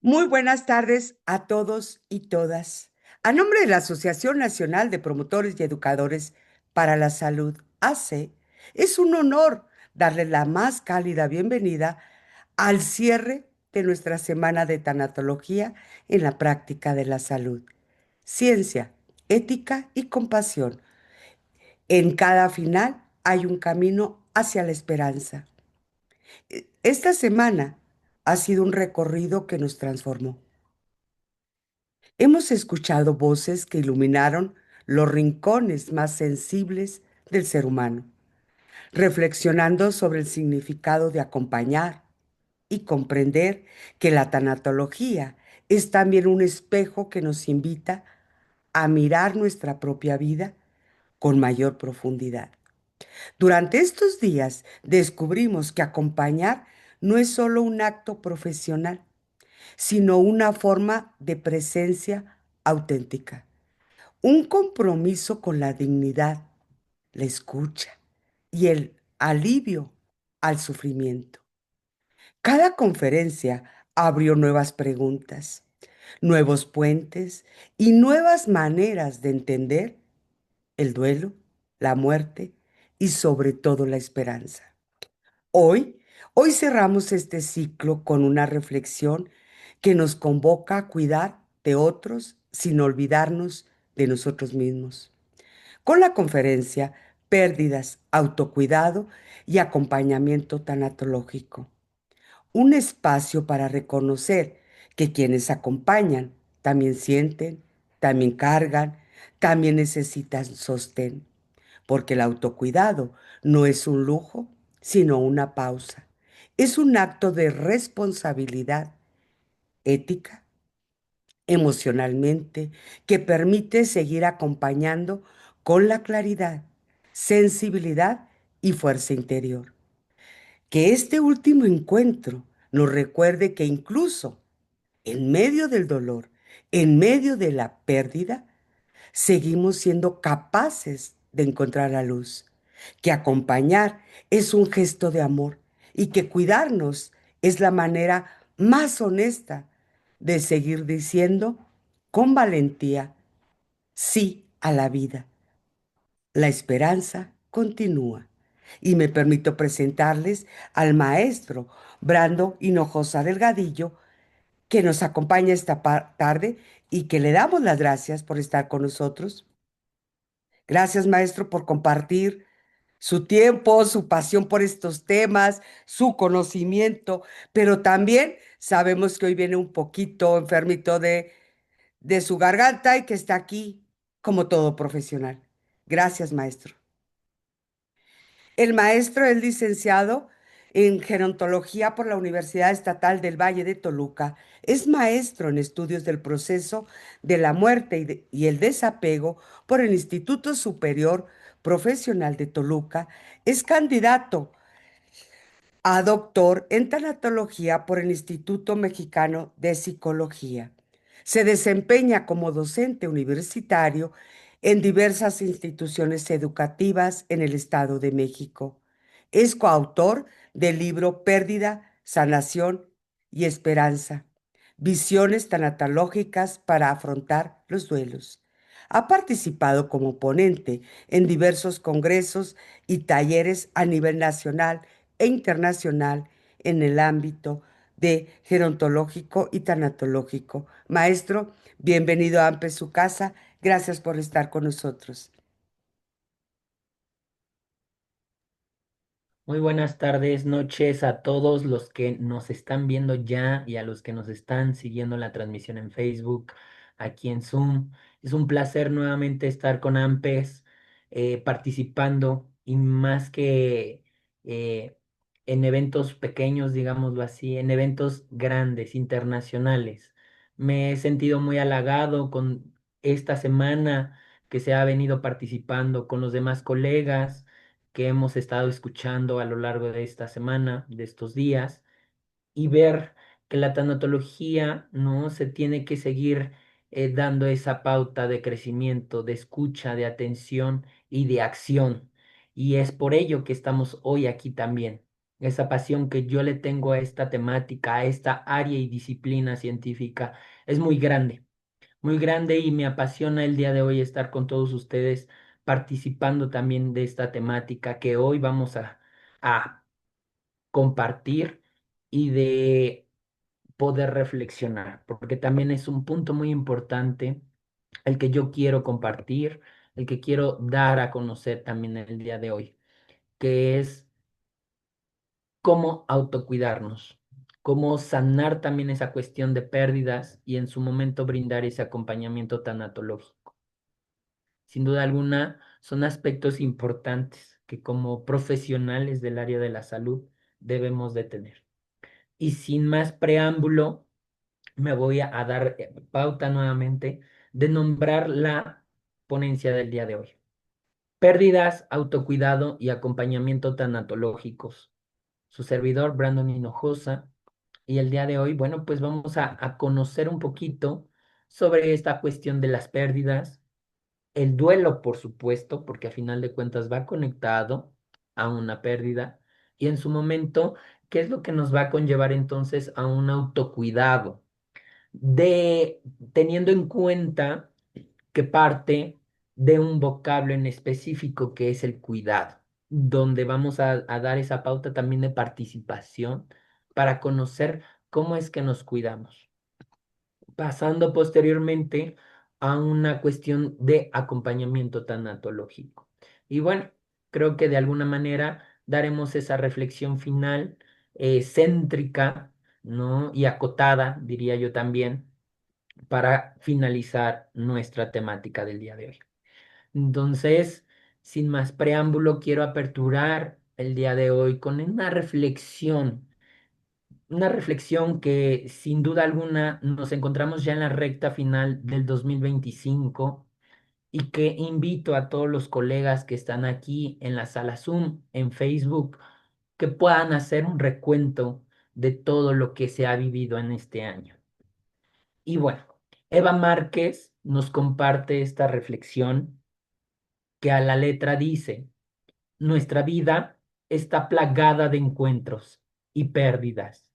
Muy buenas tardes a todos y todas. A nombre de la Asociación Nacional de Promotores y Educadores para la Salud, AC, es un honor darles la más cálida bienvenida al cierre de nuestra semana de tanatología en la práctica de la salud. Ciencia, ética y compasión. En cada final hay un camino hacia la esperanza. Esta semana ha sido un recorrido que nos transformó. Hemos escuchado voces que iluminaron los rincones más sensibles del ser humano, reflexionando sobre el significado de acompañar y comprender que la tanatología es también un espejo que nos invita a mirar nuestra propia vida con mayor profundidad. Durante estos días descubrimos que acompañar no es solo un acto profesional, sino una forma de presencia auténtica. Un compromiso con la dignidad, la escucha y el alivio al sufrimiento. Cada conferencia abrió nuevas preguntas, nuevos puentes y nuevas maneras de entender el duelo, la muerte y sobre todo la esperanza. Hoy, hoy cerramos este ciclo con una reflexión que nos convoca a cuidar de otros sin olvidarnos de nosotros mismos con la conferencia Pérdidas, Autocuidado y Acompañamiento Tanatológico. Un espacio para reconocer que quienes acompañan también sienten, también cargan, también necesitan sostén, porque el autocuidado no es un lujo, sino una pausa. Es un acto de responsabilidad ética emocionalmente, que permite seguir acompañando con la claridad, sensibilidad y fuerza interior. Que este último encuentro nos recuerde que incluso en medio del dolor, en medio de la pérdida, seguimos siendo capaces de encontrar la luz, que acompañar es un gesto de amor y que cuidarnos es la manera más honesta de seguir diciendo con valentía sí a la vida. La esperanza continúa. Y me permito presentarles al maestro Brando Hinojosa Delgadillo, que nos acompaña esta tarde y que le damos las gracias por estar con nosotros. Gracias, maestro, por compartir su tiempo, su pasión por estos temas, su conocimiento, pero también sabemos que hoy viene un poquito enfermito de su garganta y que está aquí como todo profesional. Gracias, maestro. El maestro es licenciado en gerontología por la Universidad Estatal del Valle de Toluca. Es maestro en estudios del proceso de la muerte y el desapego por el Instituto Superior Profesional de Toluca. Es candidato a doctor en tanatología por el Instituto Mexicano de Psicología. Se desempeña como docente universitario en diversas instituciones educativas en el Estado de México. Es coautor del libro Pérdida, Sanación y Esperanza, visiones tanatológicas para afrontar los duelos. Ha participado como ponente en diversos congresos y talleres a nivel nacional e internacional en el ámbito de gerontológico y tanatológico. Maestro, bienvenido a AMPE Su Casa. Gracias por estar con nosotros. Muy buenas tardes, noches a todos los que nos están viendo ya y a los que nos están siguiendo la transmisión en Facebook, aquí en Zoom. Es un placer nuevamente estar con AMPES participando y más que eh, en eventos pequeños, digámoslo así, en eventos grandes, internacionales. Me he sentido muy halagado con esta semana que se ha venido participando con los demás colegas que hemos estado escuchando a lo largo de esta semana, de estos días, y ver que la tanatología no se tiene que seguir dando esa pauta de crecimiento, de escucha, de atención y de acción. Y es por ello que estamos hoy aquí también. esa pasión que yo le tengo a esta temática, a esta área y disciplina científica, es muy grande y me apasiona el día de hoy estar con todos ustedes participando también de esta temática que hoy vamos a compartir y de poder reflexionar, porque también es un punto muy importante el que yo quiero compartir, el que quiero dar a conocer también el día de hoy, que es cómo autocuidarnos, cómo sanar también esa cuestión de pérdidas y en su momento brindar ese acompañamiento tanatológico. Sin duda alguna, son aspectos importantes que como profesionales del área de la salud debemos de tener. Y sin más preámbulo, me voy a dar pauta nuevamente de nombrar la ponencia del día de hoy. Pérdidas, autocuidado y acompañamiento tanatológicos. Su servidor, Brandon Hinojosa. Y el día de hoy, bueno, pues vamos a conocer un poquito sobre esta cuestión de las pérdidas, el duelo, por supuesto, porque a final de cuentas va conectado a una pérdida. Y en su momento, ¿qué es lo que nos va a conllevar entonces a un autocuidado? De teniendo en cuenta que parte de un vocablo en específico que es el cuidado, donde vamos a dar esa pauta también de participación para conocer cómo es que nos cuidamos, pasando posteriormente a una cuestión de acompañamiento tanatológico. Y bueno, creo que de alguna manera daremos esa reflexión final céntrica, ¿no? Y acotada, diría yo también, para finalizar nuestra temática del día de hoy. Entonces, sin más preámbulo, quiero aperturar el día de hoy con una reflexión que sin duda alguna nos encontramos ya en la recta final del 2025 y que invito a todos los colegas que están aquí en la sala Zoom, en Facebook, que puedan hacer un recuento de todo lo que se ha vivido en este año. Y bueno, Eva Márquez nos comparte esta reflexión que a la letra dice, nuestra vida está plagada de encuentros y pérdidas,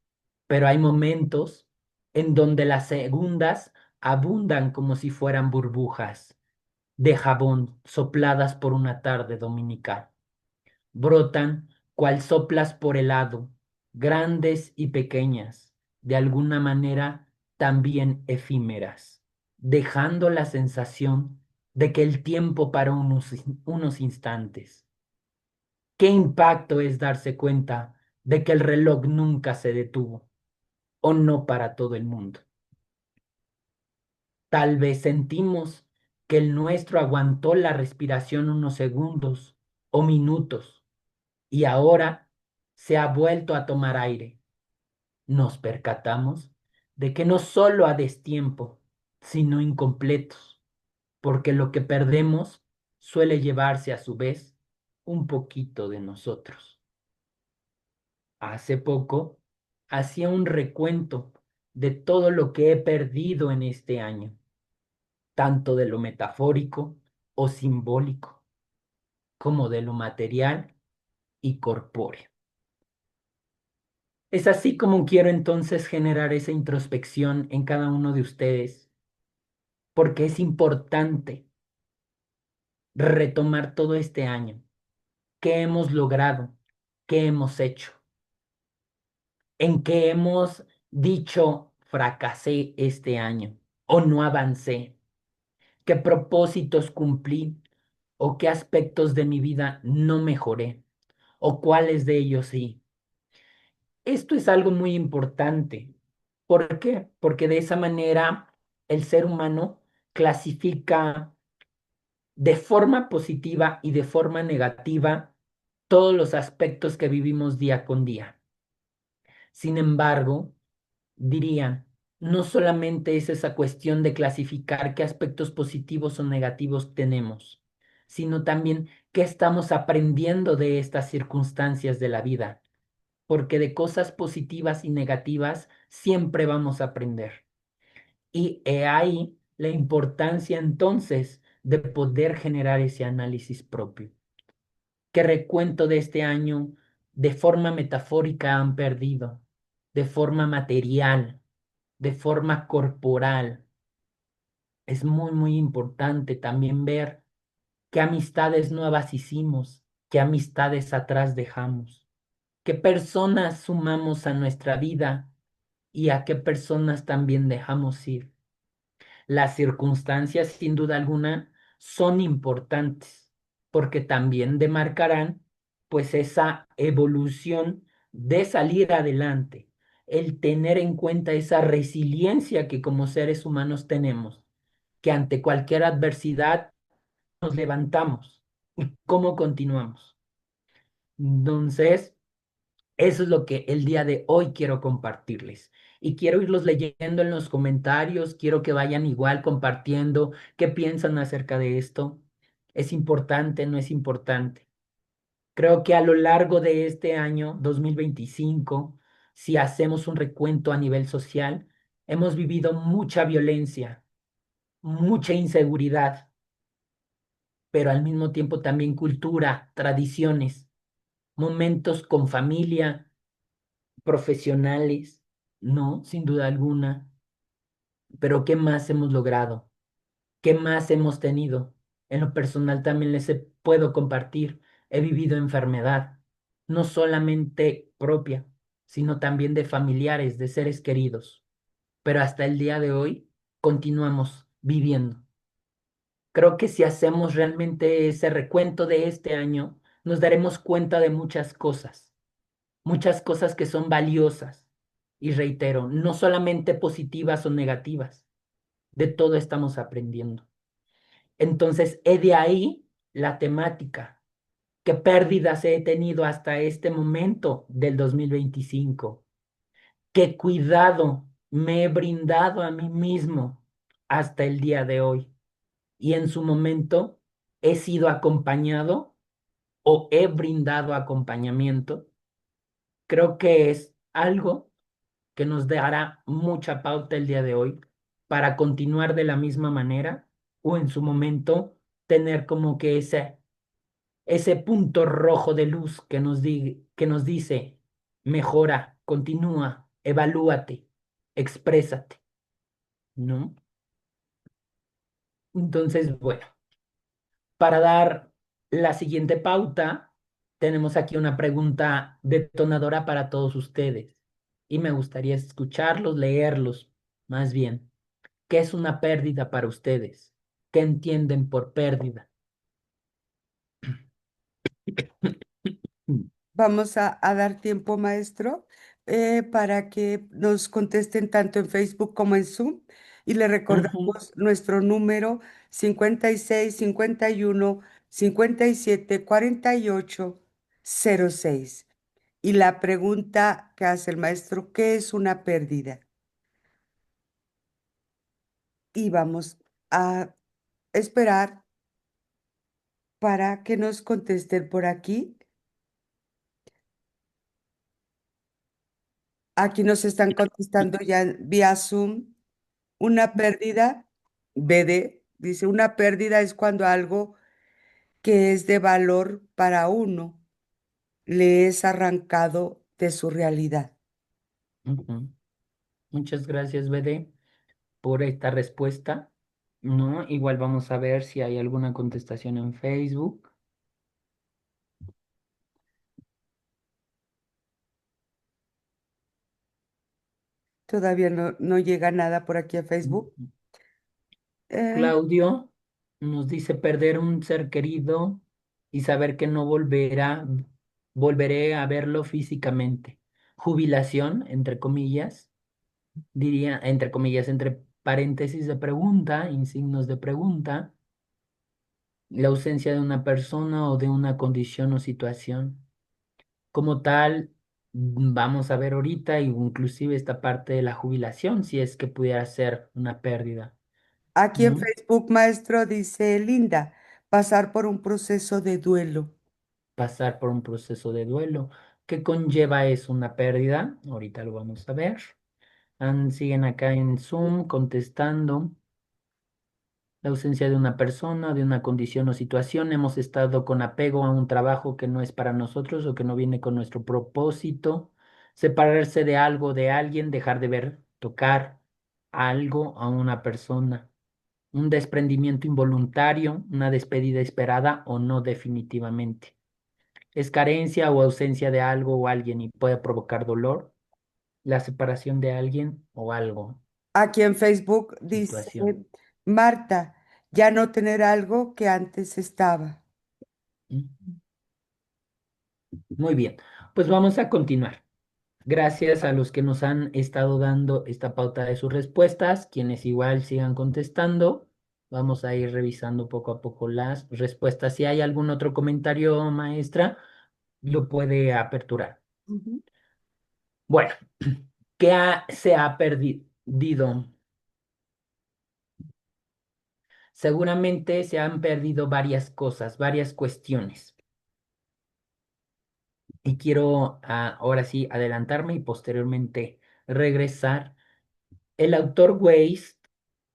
pero hay momentos en donde las segundas abundan como si fueran burbujas de jabón sopladas por una tarde dominical. Brotan cual soplas por helado, grandes y pequeñas, de alguna manera también efímeras, dejando la sensación de que el tiempo paró unos instantes. ¿Qué impacto es darse cuenta de que el reloj nunca se detuvo, o no para todo el mundo? Tal vez sentimos que el nuestro aguantó la respiración unos segundos o minutos y ahora se ha vuelto a tomar aire. Nos percatamos de que no solo a destiempo, sino incompletos, porque lo que perdemos suele llevarse a su vez un poquito de nosotros. Hace poco hacía un recuento de todo lo que he perdido en este año, tanto de lo metafórico o simbólico, como de lo material y corpóreo. Es así como quiero entonces generar esa introspección en cada uno de ustedes, porque es importante retomar todo este año, qué hemos logrado, qué hemos hecho, en qué hemos dicho fracasé este año o no avancé, qué propósitos cumplí o qué aspectos de mi vida no mejoré o cuáles de ellos sí. Esto es algo muy importante. ¿Por qué? Porque de esa manera el ser humano clasifica de forma positiva y de forma negativa todos los aspectos que vivimos día con día. Sin embargo, diría, no solamente es esa cuestión de clasificar qué aspectos positivos o negativos tenemos, sino también qué estamos aprendiendo de estas circunstancias de la vida, porque de cosas positivas y negativas siempre vamos a aprender. Y he ahí la importancia entonces de poder generar ese análisis propio. ¿Qué recuento de este año de forma metafórica han perdido, de forma material, de forma corporal. Es muy, muy importante también ver qué amistades nuevas hicimos, qué amistades atrás dejamos, qué personas sumamos a nuestra vida y a qué personas también dejamos ir. Las circunstancias, sin duda alguna, son importantes porque también demarcarán pues esa evolución de salir adelante, el tener en cuenta esa resiliencia que como seres humanos tenemos, que ante cualquier adversidad nos levantamos y cómo continuamos. Entonces, eso es lo que el día de hoy quiero compartirles. Y quiero irlos leyendo en los comentarios, quiero que vayan igual compartiendo qué piensan acerca de esto. ¿Es importante? ¿No es importante? Creo que a lo largo de este año 2025, si hacemos un recuento a nivel social, hemos vivido mucha violencia, mucha inseguridad, pero al mismo tiempo también cultura, tradiciones, momentos con familia, profesionales, no, sin duda alguna, pero ¿qué más hemos logrado? ¿Qué más hemos tenido? En lo personal también puedo compartir, he vivido enfermedad, no solamente propia, sino también de familiares, de seres queridos, pero hasta el día de hoy continuamos viviendo. Creo que si hacemos realmente ese recuento de este año, nos daremos cuenta de muchas cosas que son valiosas. Y reitero, no solamente positivas o negativas, de todo estamos aprendiendo. Entonces, he de ahí la temática. ¿Qué pérdidas he tenido hasta este momento del 2025? ¿Qué cuidado me he brindado a mí mismo hasta el día de hoy? Y en su momento he sido acompañado o he brindado acompañamiento. Creo que es algo que nos dará mucha pauta el día de hoy para continuar de la misma manera o en su momento tener como que ese punto rojo de luz que nos dice, mejora, continúa, evalúate, exprésate, ¿no? Entonces, bueno, para dar la siguiente pauta, tenemos aquí una pregunta detonadora para todos ustedes y me gustaría escucharlos, leerlos, más bien. ¿Qué es una pérdida para ustedes? ¿Qué entienden por pérdida? Vamos a dar tiempo, maestro, para que nos contesten tanto en Facebook como en Zoom. Y le Ujú, recordamos nuestro número 56 51 57 48 06. Y la pregunta que hace el maestro, ¿qué es una pérdida? Y vamos a esperar para que nos contesten por aquí. Aquí nos están contestando ya vía Zoom. Una pérdida, BD, dice, una pérdida es cuando algo que es de valor para uno le es arrancado de su realidad. ujú. Muchas gracias, BD, por esta respuesta. No, igual vamos a ver si hay alguna contestación en Facebook. Todavía no llega nada por aquí a Facebook. Ujú. Eh, Claudio nos dice perder un ser querido y saber que no volveré a verlo físicamente. Jubilación, entre comillas, diría, entre comillas, entre paréntesis de pregunta, en signos de pregunta, la ausencia de una persona o de una condición o situación. Como tal, vamos a ver ahorita, inclusive esta parte de la jubilación, si es que pudiera ser una pérdida, Aquí en ¿no? Facebook, maestro, dice Linda, pasar por un proceso de duelo. Pasar por un proceso de duelo. ¿Qué conlleva eso? Una pérdida. Ahorita lo vamos a ver. Siguen acá en Zoom contestando. la ausencia de una persona, de una condición o situación. Hemos estado con apego a un trabajo que no es para nosotros o que no viene con nuestro propósito. Separarse de algo, de alguien, dejar de ver, tocar algo a una persona. Un desprendimiento involuntario, una despedida esperada o no definitivamente. Es carencia o ausencia de algo o alguien y puede provocar dolor, la separación de alguien o algo, Aquí en Facebook dice, situación. Marta, ya no tener algo que antes estaba. Mm. Muy bien, pues vamos a continuar. Gracias a los que nos han estado dando esta pauta de sus respuestas, quienes igual sigan contestando. Vamos a ir revisando poco a poco las respuestas. Si hay algún otro comentario, maestra, lo puede aperturar. Ujú. Bueno, se ha perdido? Seguramente se han perdido varias cosas, varias cuestiones. Y quiero ahora sí adelantarme y posteriormente regresar. El autor Weiss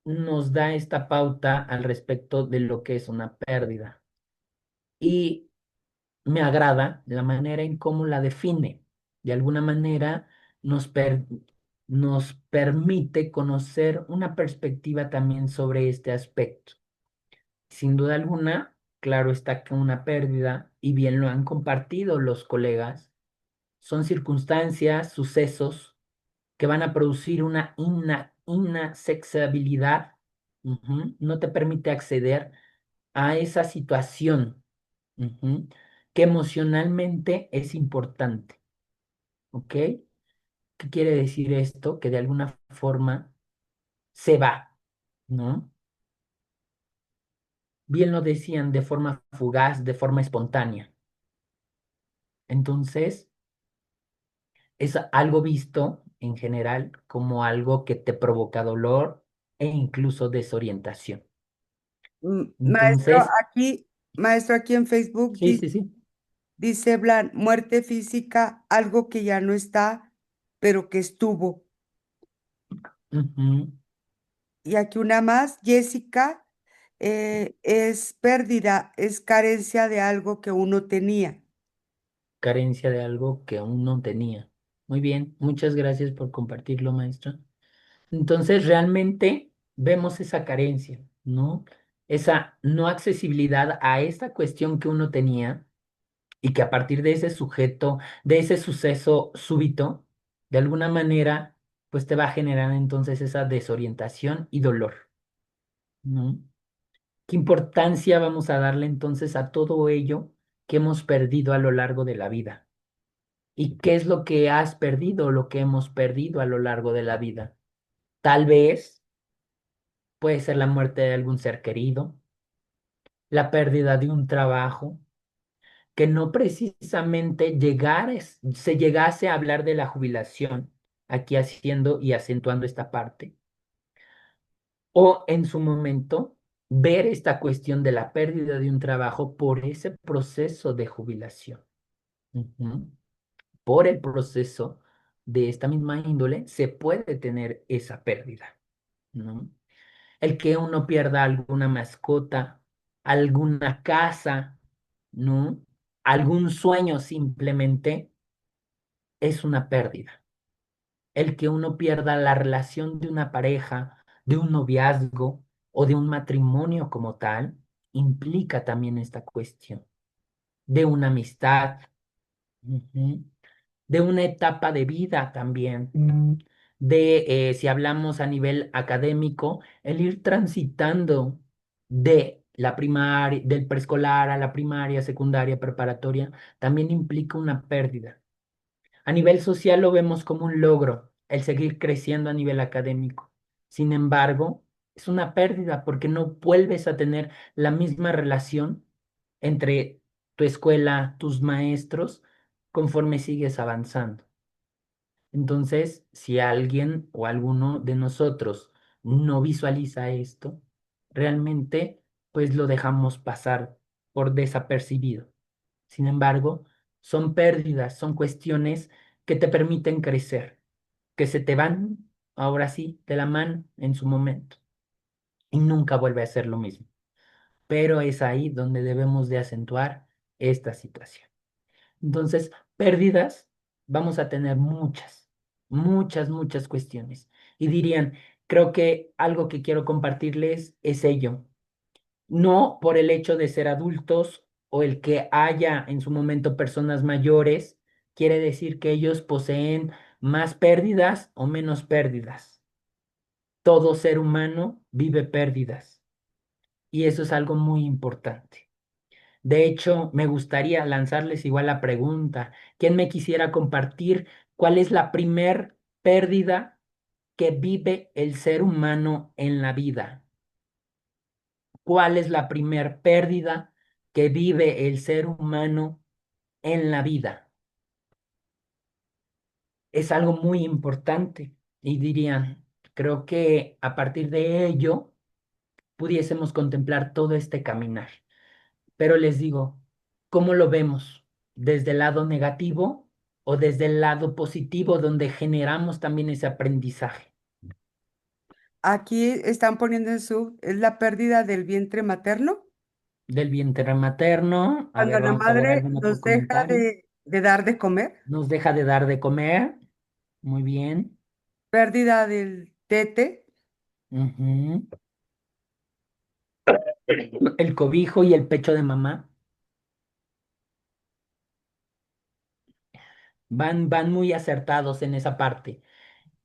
nos da esta pauta al respecto de lo que es una pérdida. Y me agrada la manera en cómo la define. De alguna manera nos, per- nos permite conocer una perspectiva también sobre este aspecto. Sin duda alguna, claro está que una pérdida, y bien lo han compartido los colegas, son circunstancias, sucesos que van a producir una inaccesibilidad. Ujú. No te permite acceder a esa situación, ujú, que emocionalmente es importante. ¿Ok? ¿Qué quiere decir esto? Que de alguna forma se va, ¿no? Bien lo decían, de forma fugaz, de forma espontánea. Entonces, es algo visto en general como algo que te provoca dolor e incluso desorientación. Maestro, Entonces, maestro, aquí en Facebook sí, sí, sí. dice Blan, muerte física, algo que ya no está, pero que estuvo. Ujú. Y aquí una más, Jessica, es pérdida, es carencia de algo que uno tenía. Carencia de algo que aún no tenía. Muy bien, muchas gracias por compartirlo, maestra. Entonces, realmente vemos esa carencia, ¿no? Esa no accesibilidad a esta cuestión que uno tenía y que a partir de ese sujeto, de ese suceso súbito, de alguna manera, pues te va a generar entonces esa desorientación y dolor, ¿no? ¿Qué importancia vamos a darle entonces a todo ello que hemos perdido a lo largo de la vida? ¿Y qué es lo que has perdido, lo que hemos perdido a lo largo de la vida? Tal vez puede ser la muerte de algún ser querido, la pérdida de un trabajo, que no precisamente se llegase a hablar de la jubilación, aquí haciendo y acentuando esta parte, o en su momento ver esta cuestión de la pérdida de un trabajo por ese proceso de jubilación. Ujú. Por el proceso de esta misma índole se puede tener esa pérdida, ¿no? El que uno pierda alguna mascota, alguna casa, ¿no? Algún sueño simplemente es una pérdida. El que uno pierda la relación de una pareja, de un noviazgo o de un matrimonio como tal, implica también esta cuestión de una amistad, ujú, de una etapa de vida también, si hablamos a nivel académico, el ir transitando de la primaria, del preescolar a la primaria, secundaria, preparatoria, también implica una pérdida. A nivel social lo vemos como un logro, el seguir creciendo a nivel académico. Sin embargo, es una pérdida porque no vuelves a tener la misma relación entre tu escuela, tus maestros, conforme sigues avanzando. Entonces, si alguien o alguno de nosotros no visualiza esto, realmente pues lo dejamos pasar por desapercibido. Sin embargo, son pérdidas, son cuestiones que te permiten crecer, que se te van ahora sí de la mano en su momento. y nunca vuelve a ser lo mismo. Pero es ahí donde debemos de acentuar esta situación. Entonces, pérdidas, vamos a tener muchas, muchas cuestiones. Y dirían, creo que algo que quiero compartirles es ello. No por el hecho de ser adultos o el que haya en su momento personas mayores, quiere decir que ellos poseen más pérdidas o menos pérdidas. Todo ser humano vive pérdidas y eso es algo muy importante. De hecho, me gustaría lanzarles igual la pregunta. ¿Quién me quisiera compartir cuál es la primer pérdida que vive el ser humano en la vida? ¿Cuál es la primer pérdida que vive el ser humano en la vida? Es algo muy importante y dirían, creo que a partir de ello pudiésemos contemplar todo este caminar. Pero les digo, ¿cómo lo vemos? ¿Desde el lado negativo o desde el lado positivo donde generamos también ese aprendizaje Aquí están poniendo en su, es la pérdida del vientre materno, del vientre materno? A cuando ver, la vamos a ver madre algún otro nos deja comentario. de dar de comer, Nos deja de dar de comer. Muy bien. pérdida del tete, Ujú. El cobijo y el pecho de mamá van muy acertados en esa parte.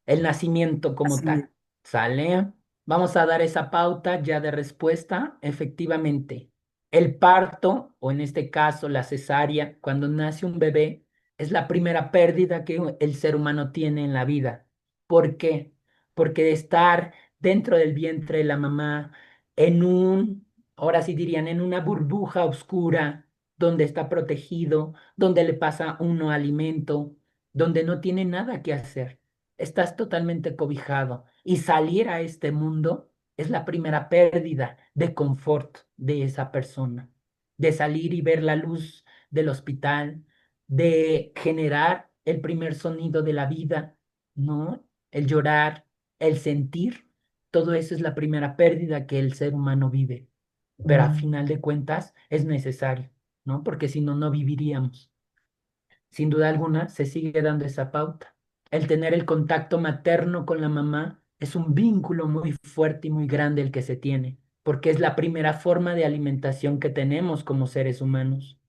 El nacimiento como nacimiento. tal. ¿Sale? Vamos a dar esa pauta ya de respuesta. Efectivamente, el parto, o en este caso la cesárea, cuando nace un bebé, es la primera pérdida que el ser humano tiene en la vida. ¿Por qué? Porque de estar dentro del vientre de la mamá, en ahora sí dirían, en una burbuja oscura, donde está protegido, donde le pasa uno alimento, donde no tiene nada que hacer, estás totalmente cobijado y salir a este mundo es la primera pérdida de confort de esa persona, de salir y ver la luz del hospital, de generar el primer sonido de la vida, ¿no? El llorar, el sentir, todo eso es la primera pérdida que el ser humano vive, pero a final de cuentas es necesario, ¿no? Porque si no, no viviríamos. Sin duda alguna, se sigue dando esa pauta. El tener el contacto materno con la mamá es un vínculo muy fuerte y muy grande el que se tiene, porque es la primera forma de alimentación que tenemos como seres humanos.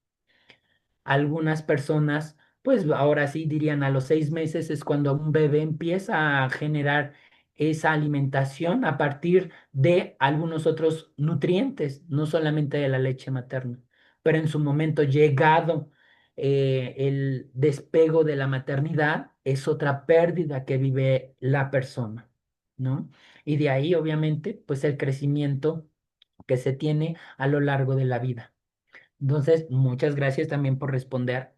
Algunas personas, pues ahora sí dirían a los 6 meses es cuando un bebé empieza a generar esa alimentación a partir de algunos otros nutrientes, no solamente de la leche materna. Pero en su momento llegado el despego de la maternidad, es otra pérdida que vive la persona, ¿no? Y de ahí, obviamente, pues el crecimiento que se tiene a lo largo de la vida. Entonces, muchas gracias también por responder.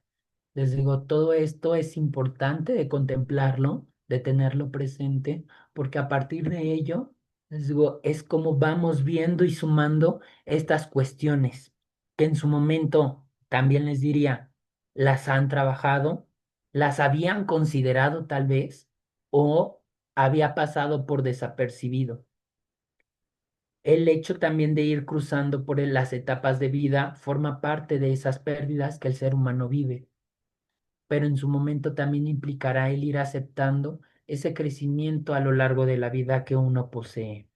Les digo, todo esto es importante de contemplarlo, de tenerlo presente, porque a partir de ello, les digo, es como vamos viendo y sumando estas cuestiones que en su momento también les diría, las han trabajado, las habían considerado tal vez, o había pasado por desapercibido. El hecho también de ir cruzando por las etapas de vida forma parte de esas pérdidas que el ser humano vive, pero en su momento también implicará el ir aceptando ese crecimiento a lo largo de la vida que uno posee.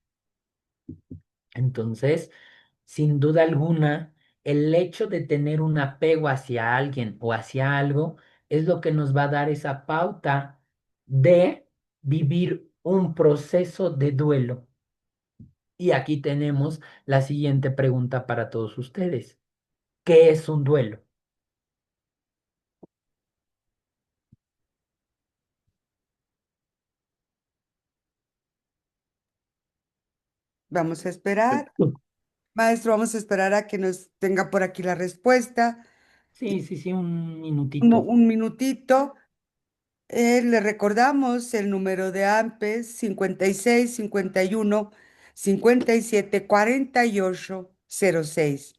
Entonces, sin duda alguna, el hecho de tener un apego hacia alguien o hacia algo es lo que nos va a dar esa pauta de vivir un proceso de duelo. Y aquí tenemos la siguiente pregunta para todos ustedes. ¿Qué es un duelo? Vamos a esperar, maestro, vamos a esperar a que nos tenga por aquí la respuesta. Y Sí, sí, sí, un minutito. un minutito. Le recordamos el número de AMPES 56 51 57 48 06.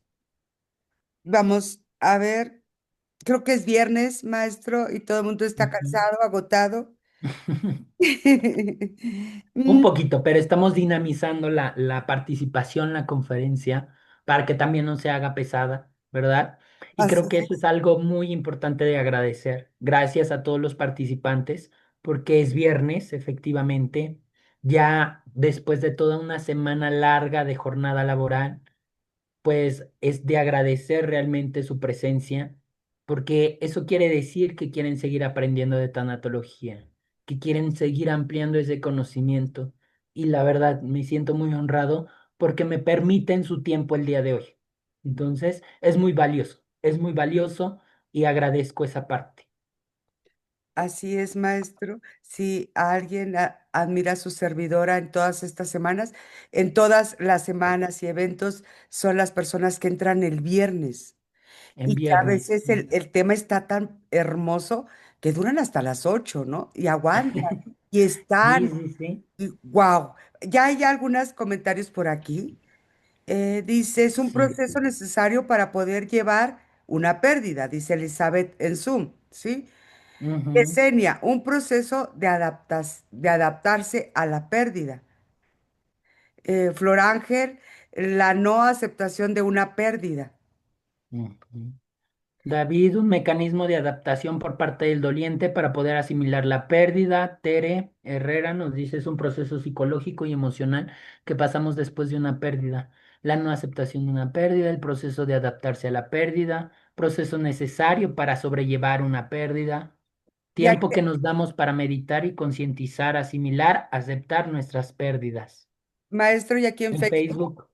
Vamos a ver, creo que es viernes, maestro, y todo el mundo está Ujú. cansado, agotado. Un Mm, poquito, pero estamos dinamizando la participación, la conferencia, para que también no se haga pesada, ¿verdad? Y así creo que eso es es. algo muy importante de agradecer. Gracias a todos los participantes, porque es viernes, efectivamente, ya después de toda una semana larga de jornada laboral, pues es de agradecer realmente su presencia, porque eso quiere decir que quieren seguir aprendiendo de tanatología, que quieren seguir ampliando ese conocimiento. Y la verdad, me siento muy honrado porque me permiten su tiempo el día de hoy. Entonces, es muy valioso y agradezco esa parte. Así es, maestro. Si alguien admira a su servidora en todas estas semanas, en todas las semanas y eventos, son las personas que entran el viernes. En Y que a viernes. veces el tema está tan hermoso que duran hasta las 8, ¿no? Y aguantan. Y Sí, están, sí, sí. y wow. Ya hay algunos comentarios por aquí. Dice, es un Sí. proceso necesario para poder llevar una pérdida, dice Elizabeth en Zoom, ¿sí? Ujú, Yesenia, un proceso de adaptarse a la pérdida. Flor Ángel, la no aceptación de una pérdida. ujú. David, un mecanismo de adaptación por parte del doliente para poder asimilar la pérdida. Tere Herrera nos dice es un proceso psicológico y emocional que pasamos después de una pérdida. La no aceptación de una pérdida, el proceso de adaptarse a la pérdida, proceso necesario para sobrellevar una pérdida, Y aquí, tiempo que nos damos para meditar y concientizar, asimilar, aceptar nuestras pérdidas. maestro, y aquí en En Facebook. Facebook.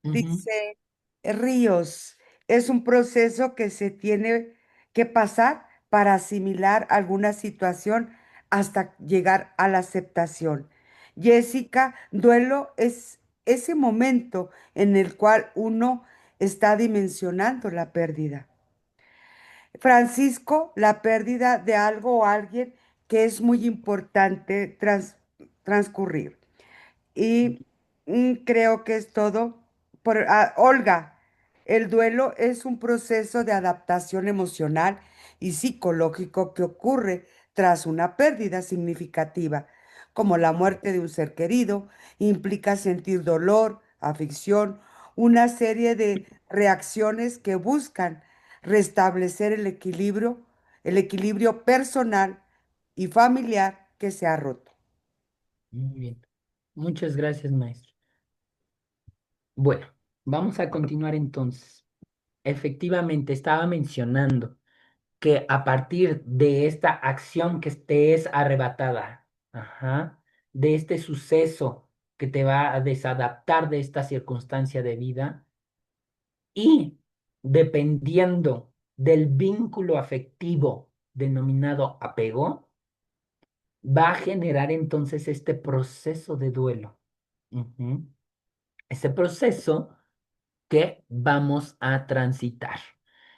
Ujú. Dice Ríos, es un proceso que se tiene que pasar para asimilar alguna situación hasta llegar a la aceptación. Jessica, duelo es ese momento en el cual uno está dimensionando la pérdida. Francisco, la pérdida de algo o alguien que es muy importante transcurrir. Y creo que es todo. Olga, el duelo es un proceso de adaptación emocional y psicológico que ocurre tras una pérdida significativa, como la muerte de un ser querido, implica sentir dolor, aflicción, una serie de reacciones que buscan restablecer el equilibrio personal y familiar que se ha roto. Muy bien. Muchas gracias, maestro. Bueno, vamos a continuar entonces. Efectivamente, estaba mencionando que a partir de esta acción que te es arrebatada, ajá, de este suceso que te va a desadaptar de esta circunstancia de vida y dependiendo del vínculo afectivo denominado apego, va a generar entonces este proceso de duelo. Ujú. Ese proceso que vamos a transitar.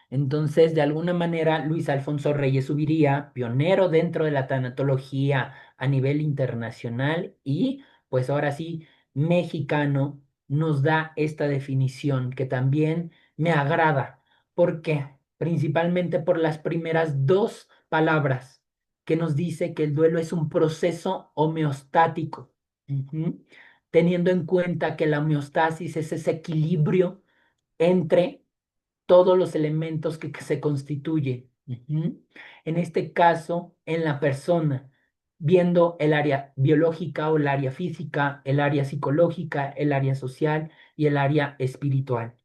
Entonces, de alguna manera, Luis Alfonso Reyes Ubiría, pionero dentro de la tanatología a nivel internacional y, pues ahora sí, mexicano, nos da esta definición que también me agrada. ¿Por qué? Principalmente por las primeras dos palabras que nos dice que el duelo es un proceso homeostático. Ujú. Teniendo en cuenta que la homeostasis es ese equilibrio entre todos los elementos que se constituyen. Ujú. En este caso, en la persona, viendo el área biológica o el área física, el área psicológica, el área social y el área espiritual.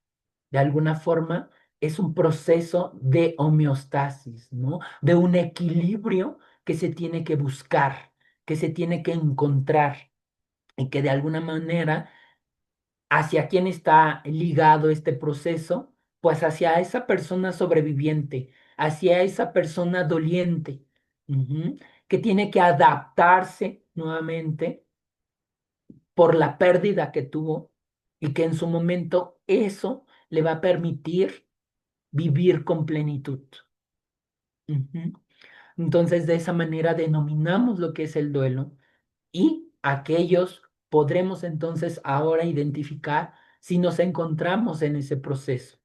De alguna forma, es un proceso de homeostasis, ¿no? De un equilibrio que se tiene que buscar, que se tiene que encontrar y que de alguna manera hacia quién está ligado este proceso, pues hacia esa persona sobreviviente, hacia esa persona doliente, ujú, que tiene que adaptarse nuevamente por la pérdida que tuvo y que en su momento eso le va a permitir vivir con plenitud. Ujú. Entonces, de esa manera denominamos lo que es el duelo y aquellos podremos entonces ahora identificar si nos encontramos en ese proceso.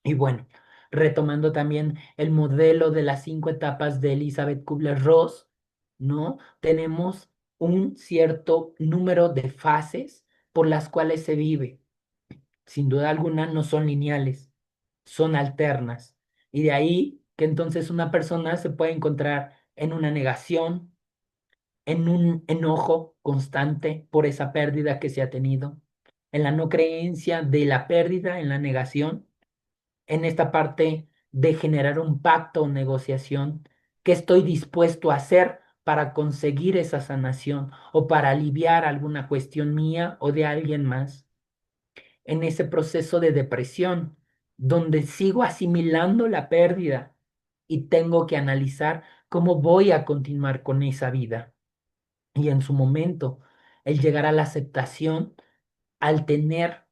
Y bueno, retomando también el modelo de las 5 etapas de Elizabeth Kubler-Ross, ¿no? Tenemos un cierto número de fases por las cuales se vive. Sin duda alguna no son lineales, son alternas. Y de ahí que entonces una persona se puede encontrar en una negación, en un enojo constante por esa pérdida que se ha tenido, en la no creencia de la pérdida, en la negación, en esta parte de generar un pacto o negociación que estoy dispuesto a hacer para conseguir esa sanación o para aliviar alguna cuestión mía o de alguien más, en ese proceso de depresión donde sigo asimilando la pérdida y tengo que analizar cómo voy a continuar con esa vida. Y en su momento, el llegar a la aceptación al tener,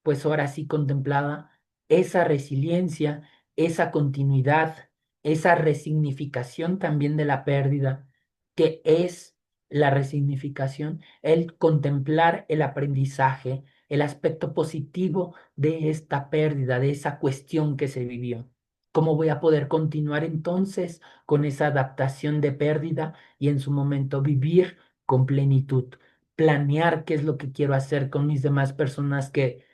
pues ahora sí contemplada, esa resiliencia, esa continuidad, esa resignificación también de la pérdida, que es la resignificación, el contemplar el aprendizaje, el aspecto positivo de esta pérdida, de esa cuestión que se vivió. ¿Cómo voy a poder continuar entonces con esa adaptación de pérdida y en su momento vivir con plenitud? Planear qué es lo que quiero hacer con mis demás personas que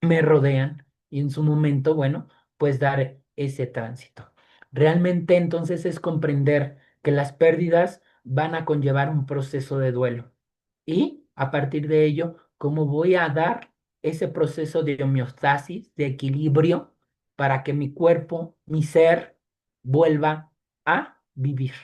me rodean y en su momento, bueno, pues dar ese tránsito. Realmente entonces es comprender que las pérdidas van a conllevar un proceso de duelo y a partir de ello, cómo voy a dar ese proceso de homeostasis, de equilibrio, para que mi cuerpo, mi ser, vuelva a vivir.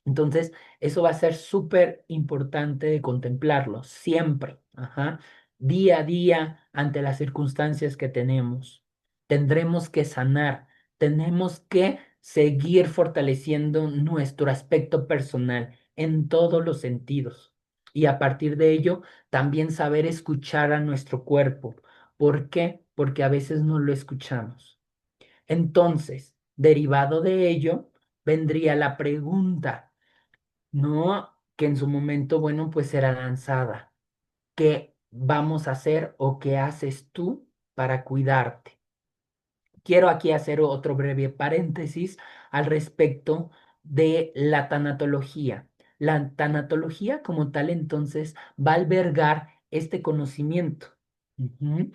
Entonces, eso va a ser súper importante de contemplarlo siempre, ajá, día a día, ante las circunstancias que tenemos. Tendremos que sanar, tenemos que seguir fortaleciendo nuestro aspecto personal en todos los sentidos. Y a partir de ello, también saber escuchar a nuestro cuerpo. ¿Por qué? Porque a veces no lo escuchamos. Entonces, derivado de ello, vendría la pregunta. No, que en su momento, bueno, pues será lanzada. ¿Qué vamos a hacer o qué haces tú para cuidarte? Quiero aquí hacer otro breve paréntesis al respecto de la tanatología. La tanatología como tal entonces va a albergar este conocimiento. Ujú.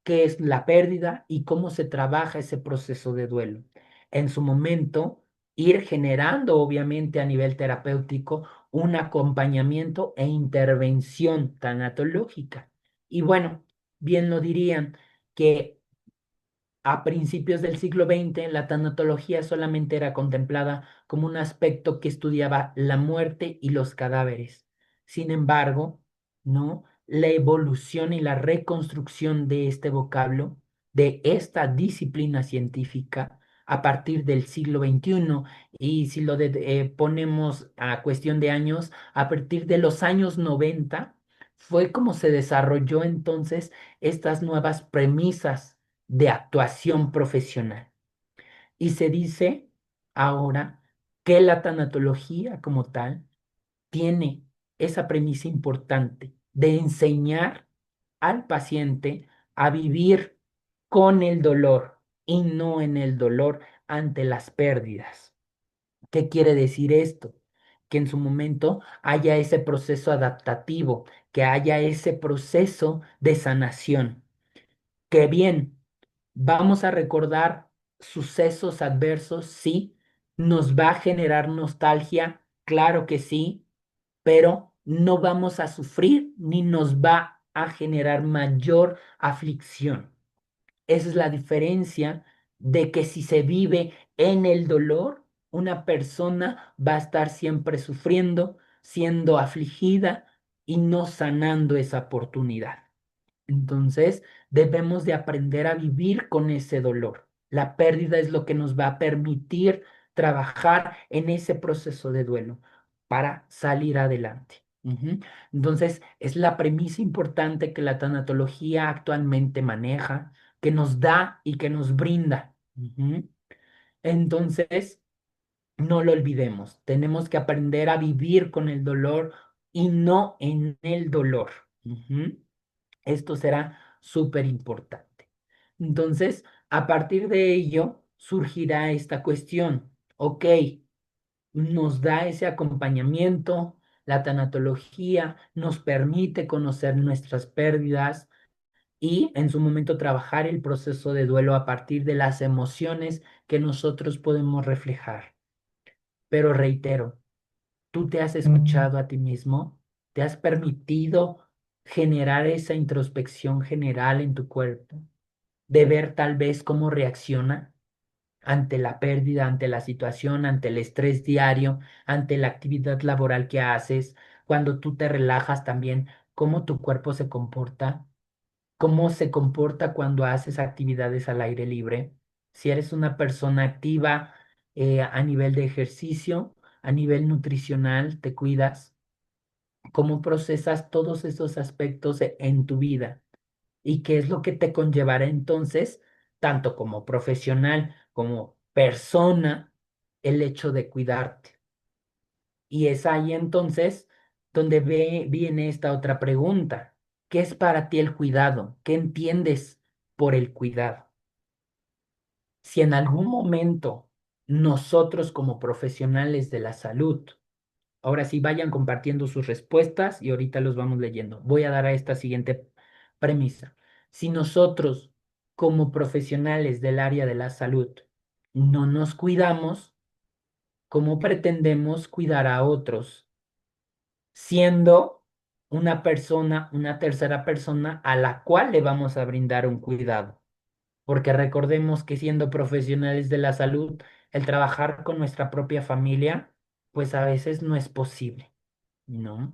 Qué es la pérdida y cómo se trabaja ese proceso de duelo. En su momento, ir generando, obviamente, a nivel terapéutico, un acompañamiento e intervención tanatológica. Y bueno, bien lo dirían que a principios del siglo XX, la tanatología solamente era contemplada como un aspecto que estudiaba la muerte y los cadáveres. Sin embargo, ¿no? La evolución y la reconstrucción de este vocablo, de esta disciplina científica, a partir del siglo XXI, y si lo ponemos a cuestión de años, a partir de los años 90, fue como se desarrolló entonces estas nuevas premisas de actuación profesional. Y se dice ahora que la tanatología como tal tiene esa premisa importante de enseñar al paciente a vivir con el dolor y no en el dolor ante las pérdidas. ¿Qué quiere decir esto? Que en su momento haya ese proceso adaptativo, que haya ese proceso de sanación. Que bien, vamos a recordar sucesos adversos, sí. Nos va a generar nostalgia, claro que sí, pero no vamos a sufrir ni nos va a generar mayor aflicción. Esa es la diferencia de que si se vive en el dolor, una persona va a estar siempre sufriendo, siendo afligida y no sanando esa oportunidad. Entonces, debemos de aprender a vivir con ese dolor. La pérdida es lo que nos va a permitir trabajar en ese proceso de duelo para salir adelante. Ujú. Entonces, es la premisa importante que la tanatología actualmente maneja, que nos da y que nos brinda. Ujú. Entonces, no lo olvidemos. Tenemos que aprender a vivir con el dolor y no en el dolor. Ujú. Esto será súper importante. Entonces, a partir de ello, surgirá esta cuestión. Ok, nos da ese acompañamiento. La tanatología nos permite conocer nuestras pérdidas y en su momento trabajar el proceso de duelo a partir de las emociones que nosotros podemos reflejar. Pero reitero, ¿tú te has escuchado a ti mismo? ¿Te has permitido generar esa introspección general en tu cuerpo? De ver tal vez cómo reacciona ante la pérdida, ante la situación, ante el estrés diario, ante la actividad laboral que haces, cuando tú te relajas también, cómo tu cuerpo se comporta, cómo se comporta cuando haces actividades al aire libre. Si eres una persona activa a nivel de ejercicio, a nivel nutricional, te cuidas, cómo procesas todos esos aspectos en tu vida y qué es lo que te conllevará entonces, tanto como profesional como persona, el hecho de cuidarte. Y es ahí entonces donde viene esta otra pregunta. ¿Qué es para ti el cuidado? ¿Qué entiendes por el cuidado? Si en algún momento nosotros como profesionales de la salud, ahora sí vayan compartiendo sus respuestas y ahorita los vamos leyendo. Voy a dar a esta siguiente premisa. Si nosotros como profesionales del área de la salud no nos cuidamos, ¿cómo pretendemos cuidar a otros siendo una persona, una tercera persona a la cual le vamos a brindar un cuidado? Porque recordemos que siendo profesionales de la salud, el trabajar con nuestra propia familia, pues a veces no es posible, ¿no?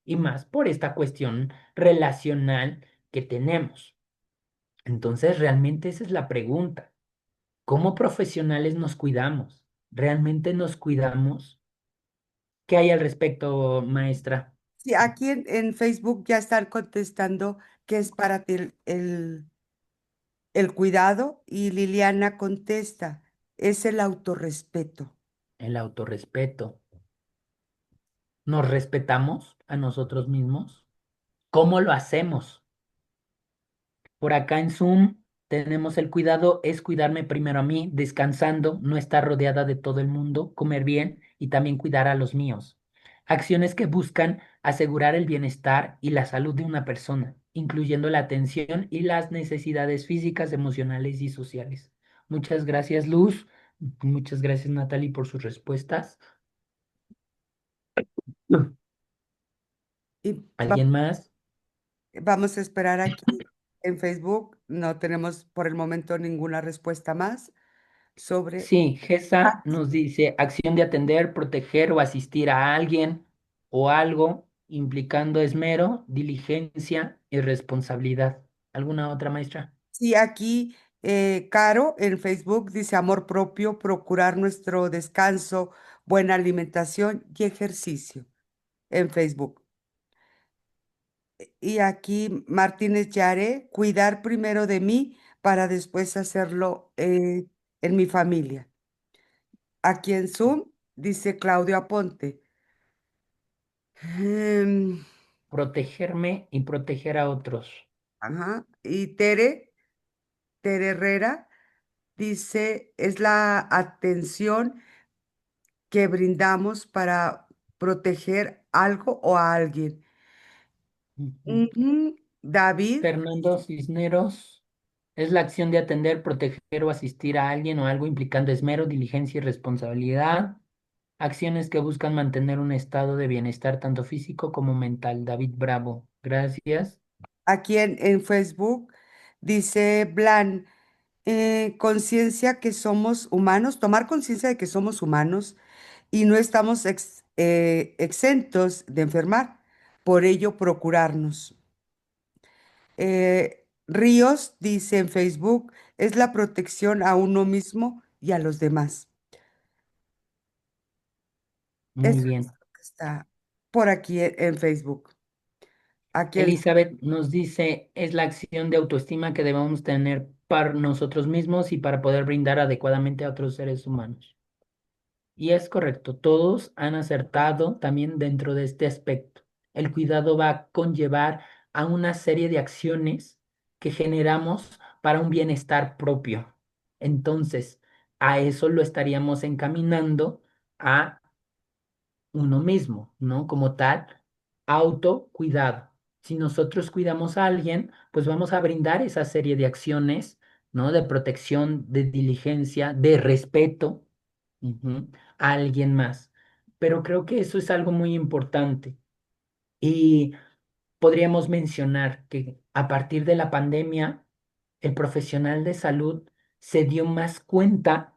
Y más por esta cuestión relacional que tenemos. Entonces, realmente esa es la pregunta. ¿Cómo profesionales nos cuidamos? ¿Realmente nos cuidamos? ¿Qué hay al respecto, maestra? Sí, aquí en Facebook ya están contestando qué es para ti el cuidado y Liliana contesta, es el autorrespeto. El autorrespeto. ¿Nos respetamos a nosotros mismos? ¿Cómo lo hacemos? Por acá en Zoom tenemos el cuidado, es cuidarme primero a mí, descansando, no estar rodeada de todo el mundo, comer bien y también cuidar a los míos. Acciones que buscan asegurar el bienestar y la salud de una persona, incluyendo la atención y las necesidades físicas, emocionales y sociales. Muchas gracias, Luz. Muchas gracias, Natalie, por sus respuestas. Y ¿Alguien más? vamos a esperar aquí en Facebook. No tenemos por el momento ninguna respuesta más sobre... Sí, GESA nos dice acción de atender, proteger o asistir a alguien o algo implicando esmero, diligencia y responsabilidad. ¿Alguna otra maestra? Sí, aquí Caro en Facebook dice amor propio, procurar nuestro descanso, buena alimentación y ejercicio en Facebook. Y aquí Martínez Yare, cuidar primero de mí para después hacerlo en mi familia. Aquí en Zoom dice Claudio Aponte. Em, Protegerme y proteger a otros. ajá. Y Tere Herrera dice, es la atención que brindamos para proteger algo o a alguien. Ujú. Ujú. David, Fernando Cisneros es la acción de atender, proteger o asistir a alguien o algo implicando esmero, diligencia y responsabilidad. Acciones que buscan mantener un estado de bienestar tanto físico como mental. David Bravo. Gracias. aquí en Facebook, dice Blan, conciencia que somos humanos, tomar conciencia de que somos humanos y no estamos exentos de enfermar, por ello procurarnos. Ríos dice en Facebook, es la protección a uno mismo y a los demás. Muy Eso es bien. lo que está por aquí en Facebook. Aquí en... Elizabeth nos dice, es la acción de autoestima que debemos tener para nosotros mismos y para poder brindar adecuadamente a otros seres humanos. Y es correcto, todos han acertado también dentro de este aspecto. El cuidado va a conllevar a una serie de acciones que generamos para un bienestar propio. Entonces, a eso lo estaríamos encaminando uno mismo, ¿no? Como tal, autocuidado. Si nosotros cuidamos a alguien, pues vamos a brindar esa serie de acciones, ¿no? De protección, de diligencia, de respeto, ujú, a alguien más. Pero creo que eso es algo muy importante. Y podríamos mencionar que a partir de la pandemia, el profesional de salud se dio más cuenta,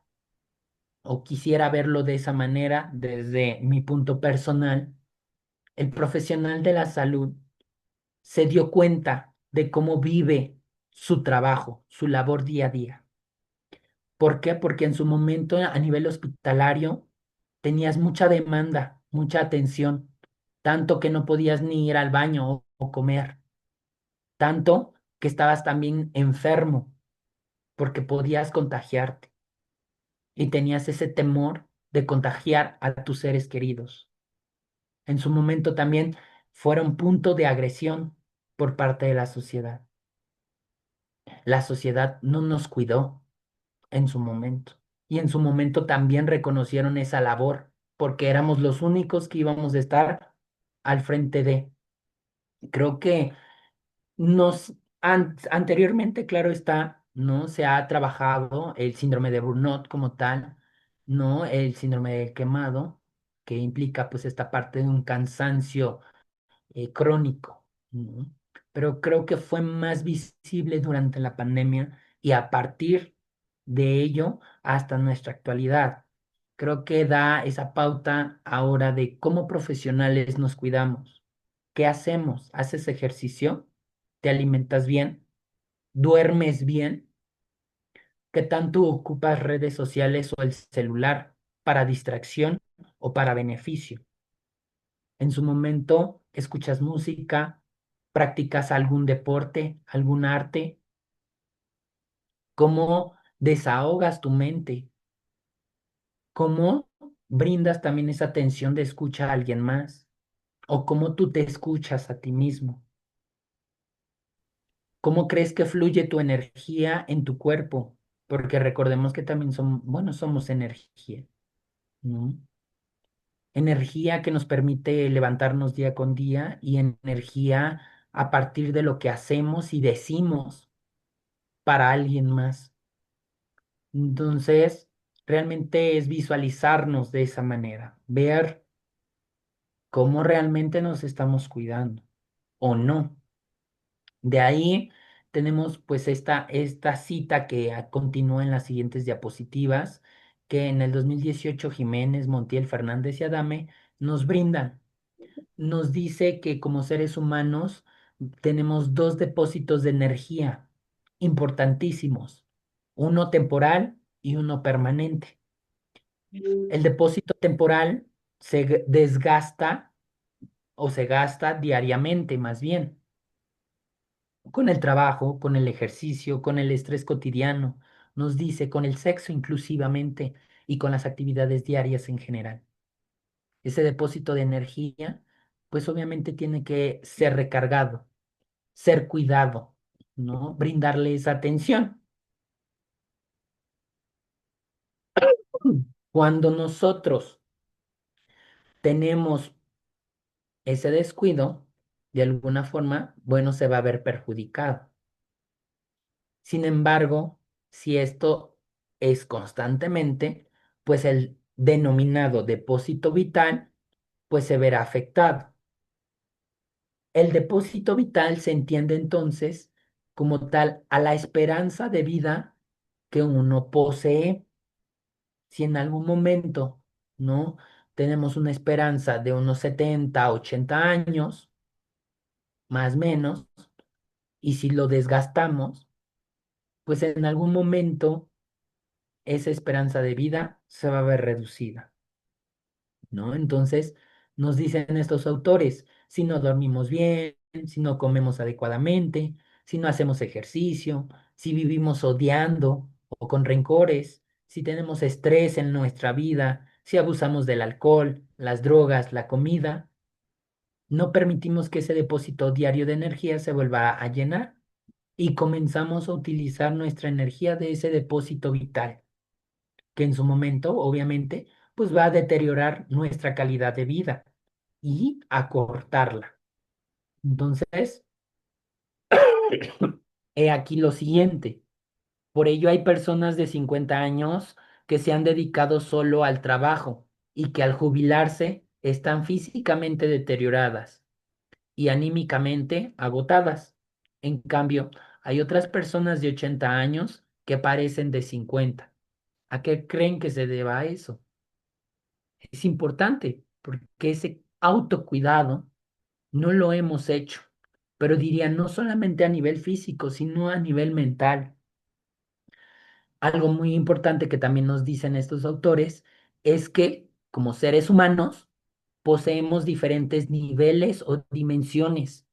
o quisiera verlo de esa manera desde mi punto personal, el profesional de la salud se dio cuenta de cómo vive su trabajo, su labor día a día. ¿Por qué? Porque en su momento a nivel hospitalario tenías mucha demanda, mucha atención, tanto que no podías ni ir al baño o comer, tanto que estabas también enfermo porque podías contagiarte y tenías ese temor de contagiar a tus seres queridos. En su momento también fueron punto de agresión por parte de la sociedad. La sociedad no nos cuidó en su momento. Y en su momento también reconocieron esa labor, porque éramos los únicos que íbamos a estar al frente de. Creo que anteriormente, claro está, ¿no? Se ha trabajado el síndrome de Burnout como tal, ¿no? El síndrome del quemado, que implica pues esta parte de un cansancio crónico, ¿no? Pero creo que fue más visible durante la pandemia y a partir de ello hasta nuestra actualidad. Creo que da esa pauta ahora de cómo profesionales nos cuidamos. ¿Qué hacemos? ¿Haces ejercicio? ¿Te alimentas bien? ¿Duermes bien? ¿Qué tanto ocupas redes sociales o el celular para distracción o para beneficio? En su momento, escuchas música, practicas algún deporte, algún arte, cómo desahogas tu mente, cómo brindas también esa atención de escucha a alguien más, o cómo tú te escuchas a ti mismo, cómo crees que fluye tu energía en tu cuerpo, porque recordemos que también somos, bueno, somos energía, ¿no? Energía que nos permite levantarnos día con día y energía a partir de lo que hacemos y decimos para alguien más. Entonces, realmente es visualizarnos de esa manera, ver cómo realmente nos estamos cuidando o no. De ahí tenemos pues esta cita que continúa en las siguientes diapositivas, que en el 2018 Jiménez, Montiel, Fernández y Adame nos brindan. Nos dice que como seres humanos tenemos dos depósitos de energía importantísimos, uno temporal y uno permanente. El depósito temporal desgasta o se gasta diariamente, más bien, con el trabajo, con el ejercicio, con el estrés cotidiano, nos dice, con el sexo inclusivamente y con las actividades diarias en general. Ese depósito de energía, pues obviamente tiene que ser recargado, ser cuidado, ¿no? Brindarle esa atención. Cuando nosotros tenemos ese descuido, de alguna forma, bueno, se va a ver perjudicado. Sin embargo, si esto es constantemente, pues el denominado depósito vital, pues se verá afectado. El depósito vital se entiende entonces como tal a la esperanza de vida que uno posee. Si en algún momento, ¿no? Tenemos una esperanza de unos 70, 80 años, más o menos, y si lo desgastamos, pues en algún momento esa esperanza de vida se va a ver reducida, ¿no? Entonces, nos dicen estos autores, si no dormimos bien, si no comemos adecuadamente, si no hacemos ejercicio, si vivimos odiando o con rencores, si tenemos estrés en nuestra vida, si abusamos del alcohol, las drogas, la comida, no permitimos que ese depósito diario de energía se vuelva a llenar y comenzamos a utilizar nuestra energía de ese depósito vital, que en su momento, obviamente, pues va a deteriorar nuestra calidad de vida y acortarla. Entonces, he aquí lo siguiente. Por ello hay personas de 50 años que se han dedicado solo al trabajo y que al jubilarse están físicamente deterioradas y anímicamente agotadas. En cambio, hay otras personas de 80 años que parecen de 50. ¿A qué creen que se deba eso? Es importante porque ese autocuidado no lo hemos hecho, pero diría no solamente a nivel físico, sino a nivel mental. Algo muy importante que también nos dicen estos autores es que como seres humanos poseemos diferentes niveles o dimensiones: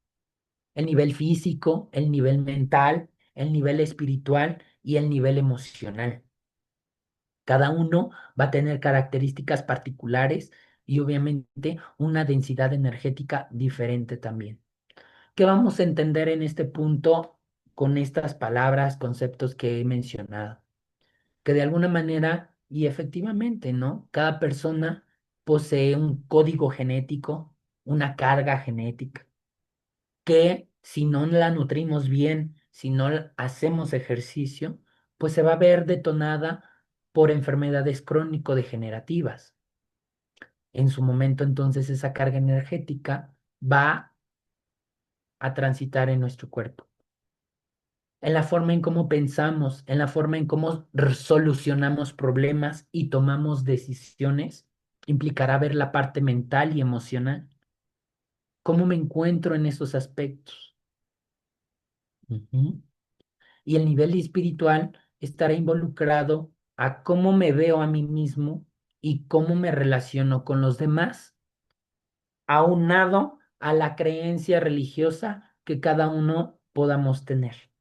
el nivel físico, el nivel mental, el nivel espiritual y el nivel emocional. Cada uno va a tener características particulares y obviamente una densidad energética diferente también. ¿Qué vamos a entender en este punto con estas palabras, conceptos que he mencionado? Que de alguna manera, y efectivamente, ¿no? Cada persona posee un código genético, una carga genética, que si no la nutrimos bien, si no hacemos ejercicio, pues se va a ver detonada por enfermedades crónico-degenerativas. En su momento, entonces, esa carga energética va a transitar en nuestro cuerpo, en la forma en cómo pensamos, en la forma en cómo solucionamos problemas y tomamos decisiones. Implicará ver la parte mental y emocional. ¿Cómo me encuentro en esos aspectos? Ujú. Y el nivel espiritual estará involucrado a cómo me veo a mí mismo y cómo me relaciono con los demás, aunado a la creencia religiosa que cada uno podamos tener.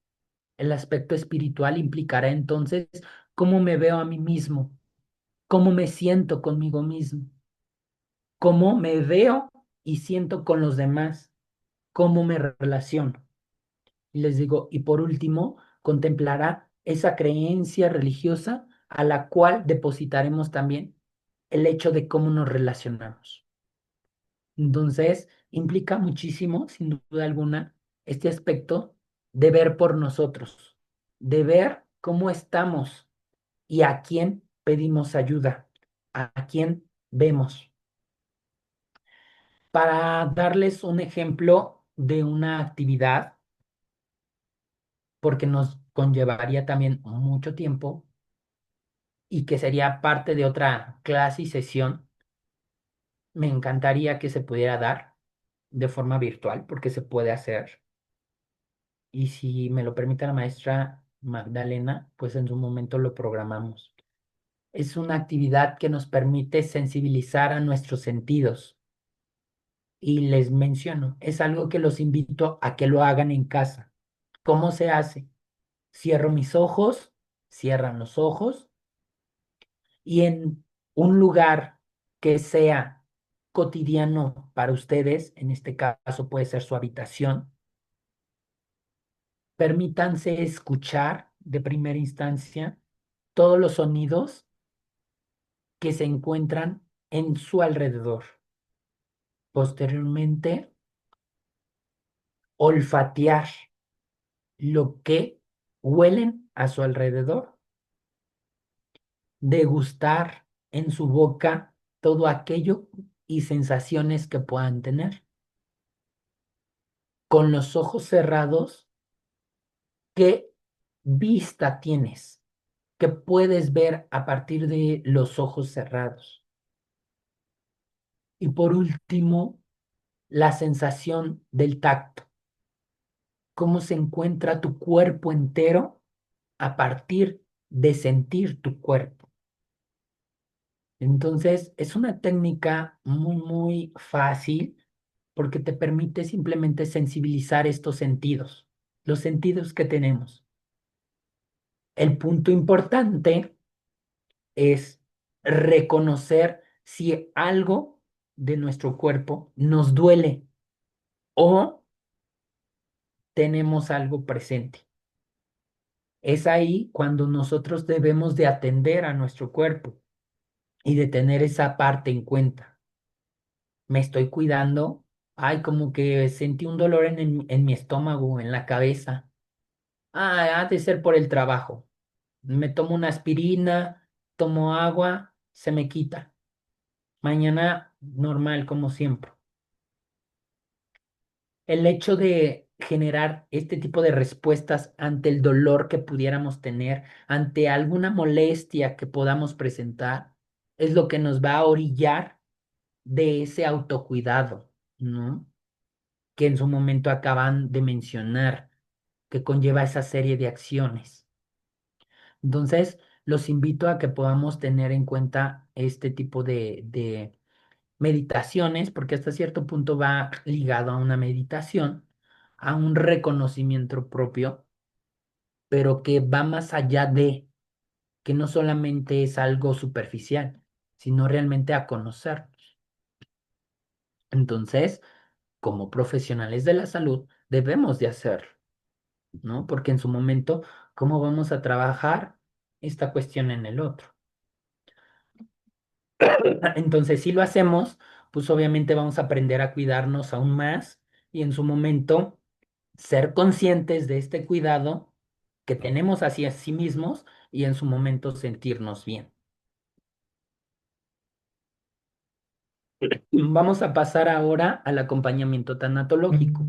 El aspecto espiritual implicará entonces cómo me veo a mí mismo, cómo me siento conmigo mismo, cómo me veo y siento con los demás, cómo me relaciono. Y les digo, y por último, contemplará esa creencia religiosa a la cual depositaremos también el hecho de cómo nos relacionamos. Entonces, implica muchísimo, sin duda alguna, este aspecto de ver por nosotros, de ver cómo estamos y a quién pedimos ayuda, a quién vemos. Para darles un ejemplo de una actividad, porque nos conllevaría también mucho tiempo y que sería parte de otra clase y sesión, me encantaría que se pudiera dar de forma virtual, porque se puede hacer. Y si me lo permite la maestra Magdalena, pues en su momento lo programamos. Es una actividad que nos permite sensibilizar a nuestros sentidos. Y les menciono, es algo que los invito a que lo hagan en casa. ¿Cómo se hace? Cierro mis ojos, cierran los ojos y en un lugar que sea cotidiano para ustedes, en este caso puede ser su habitación, permítanse escuchar de primera instancia todos los sonidos que se encuentran en su alrededor. Posteriormente, olfatear lo que huelen a su alrededor, degustar en su boca todo aquello y sensaciones que puedan tener. Con los ojos cerrados, ¿qué vista tienes? ¿Qué puedes ver a partir de los ojos cerrados? Y por último, la sensación del tacto. ¿Cómo se encuentra tu cuerpo entero a partir de sentir tu cuerpo? Entonces, es una técnica muy, muy fácil porque te permite simplemente sensibilizar estos sentidos, los sentidos que tenemos. El punto importante es reconocer si algo de nuestro cuerpo nos duele o tenemos algo presente. Es ahí cuando nosotros debemos de atender a nuestro cuerpo. y de tener esa parte en cuenta. Me estoy cuidando. Ay, como que sentí un dolor en mi estómago, en la cabeza. Ah, ha de ser por el trabajo. Me tomo una aspirina, tomo agua, se me quita. Mañana normal como siempre. El hecho de generar este tipo de respuestas ante el dolor que pudiéramos tener, ante alguna molestia que podamos presentar, es lo que nos va a orillar de ese autocuidado, ¿no? Que en su momento acaban de mencionar, que conlleva esa serie de acciones. Entonces, los invito a que podamos tener en cuenta este tipo de meditaciones, porque hasta cierto punto va ligado a una meditación, a un reconocimiento propio, pero que va más allá de, que no solamente es algo superficial, sino realmente a conocer. Entonces, como profesionales de la salud, debemos de hacerlo, ¿no? Porque en su momento, ¿cómo vamos a trabajar esta cuestión en el otro? Entonces, si lo hacemos, pues obviamente vamos a aprender a cuidarnos aún más y en su momento ser conscientes de este cuidado que tenemos hacia sí mismos y en su momento sentirnos bien. Vamos a pasar ahora al acompañamiento tanatológico,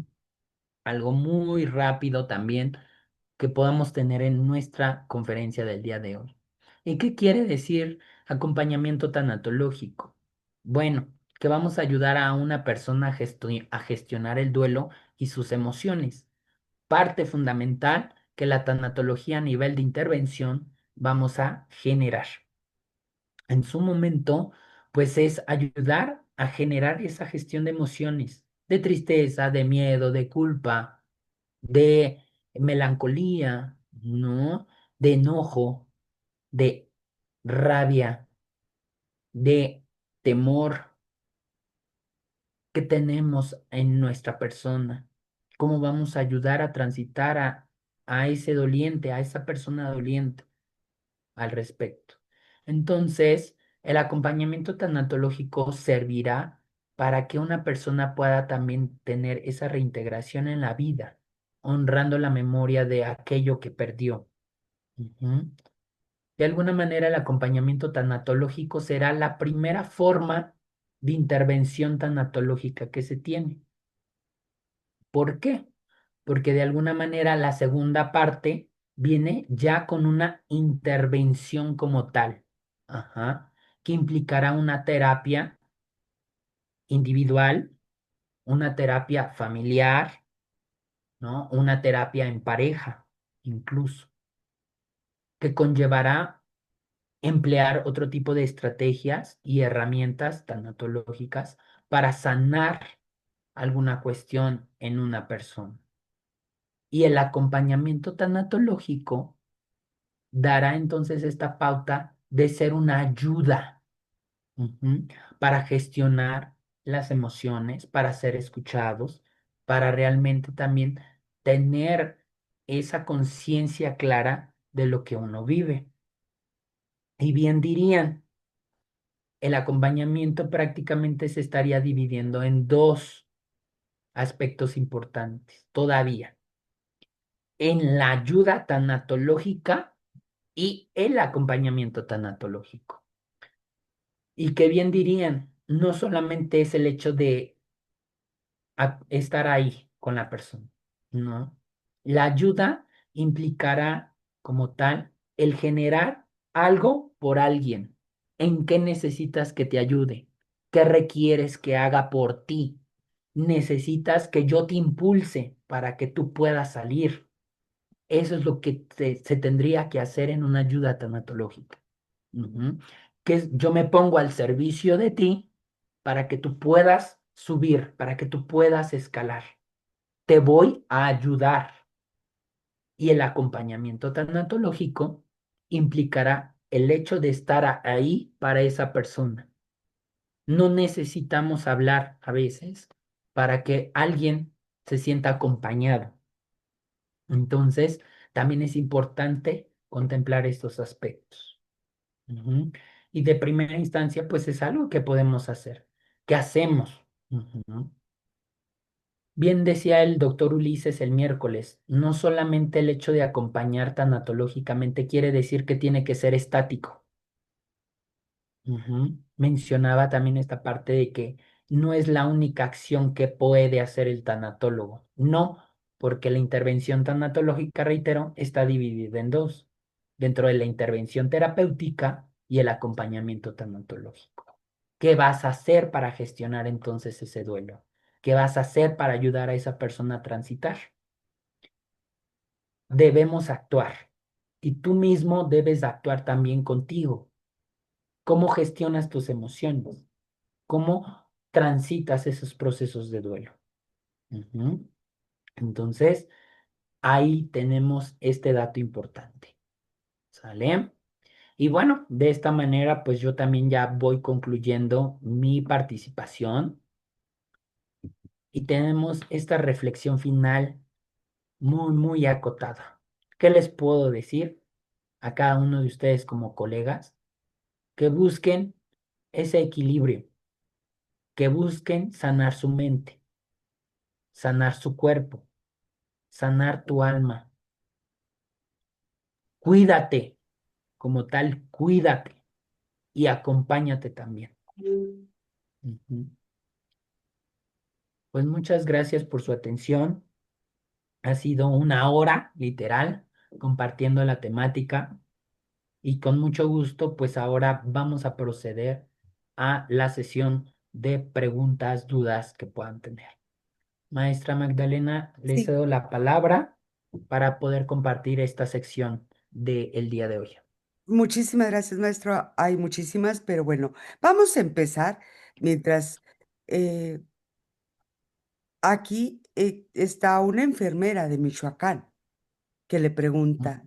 algo muy rápido también que podamos tener en nuestra conferencia del día de hoy. ¿Y qué quiere decir acompañamiento tanatológico? Bueno, que vamos a ayudar a una persona a gestionar el duelo y sus emociones. Parte fundamental que la tanatología a nivel de intervención vamos a generar. En su momento, pues es ayudar a generar esa gestión de emociones, de tristeza, de miedo, de culpa, de melancolía, ¿no? De enojo, de rabia, de temor que tenemos en nuestra persona. ¿Cómo vamos a ayudar a transitar a ese doliente, a esa persona doliente al respecto? Entonces, el acompañamiento tanatológico servirá para que una persona pueda también tener esa reintegración en la vida, honrando la memoria de aquello que perdió. Ujú. De alguna manera, el acompañamiento tanatológico será la primera forma de intervención tanatológica que se tiene. ¿Por qué? Porque de alguna manera la segunda parte viene ya con una intervención como tal, ajá, que implicará una terapia individual, una terapia familiar, ¿no? Una terapia en pareja, incluso, que conllevará emplear otro tipo de estrategias y herramientas tanatológicas para sanar alguna cuestión en una persona. Y el acompañamiento tanatológico dará entonces esta pauta de ser una ayuda, ujú, para gestionar las emociones, para ser escuchados, para realmente también tener esa conciencia clara de lo que uno vive. Y bien dirían, el acompañamiento prácticamente se estaría dividiendo en dos aspectos importantes todavía, en la ayuda tanatológica y el acompañamiento tanatológico. Y que bien dirían, no solamente es el hecho de estar ahí con la persona, ¿no? La ayuda implicará como tal el generar algo por alguien. ¿En qué necesitas que te ayude? ¿Qué requieres que haga por ti? Necesitas que yo te impulse para que tú puedas salir. Eso es lo que se tendría que hacer en una ayuda tanatológica. Ujú. Yo me pongo al servicio de ti para que tú puedas subir, para que tú puedas escalar. Te voy a ayudar. Y el acompañamiento tanatológico implicará el hecho de estar ahí para esa persona. No necesitamos hablar a veces para que alguien se sienta acompañado. Entonces, también es importante contemplar estos aspectos. Ujú. Y de primera instancia, pues es algo que podemos hacer. ¿Qué hacemos? Ujú. Bien decía el doctor Ulises el miércoles, no solamente el hecho de acompañar tanatológicamente quiere decir que tiene que ser estático. Ujú. Mencionaba también esta parte de que no es la única acción que puede hacer el tanatólogo. No, porque la intervención tanatológica, reitero, está dividida en dos, dentro de la intervención terapéutica y el acompañamiento tanatológico. ¿Qué vas a hacer para gestionar entonces ese duelo? ¿Qué vas a hacer para ayudar a esa persona a transitar? Debemos actuar y tú mismo debes actuar también contigo. ¿Cómo gestionas tus emociones? ¿Cómo transitas esos procesos de duelo? Ujú. Entonces, ahí tenemos este dato importante. ¿Sale? Y bueno, de esta manera, pues yo también ya voy concluyendo mi participación y tenemos esta reflexión final muy, muy acotada. ¿Qué les puedo decir a cada uno de ustedes como colegas? Que busquen ese equilibrio, que busquen sanar su mente, sanar su cuerpo, sanar tu alma. Cuídate como tal, cuídate y acompáñate también. Ujú. Pues muchas gracias por su atención. Ha sido una hora, literal, compartiendo la temática y con mucho gusto, pues ahora vamos a proceder a la sesión de preguntas, dudas que puedan tener. Maestra Magdalena, le Sí, cedo la palabra para poder compartir esta sección del día de hoy. muchísimas gracias, maestro. Hay muchísimas, pero bueno, vamos a empezar mientras eh, aquí está una enfermera de Michoacán que le pregunta,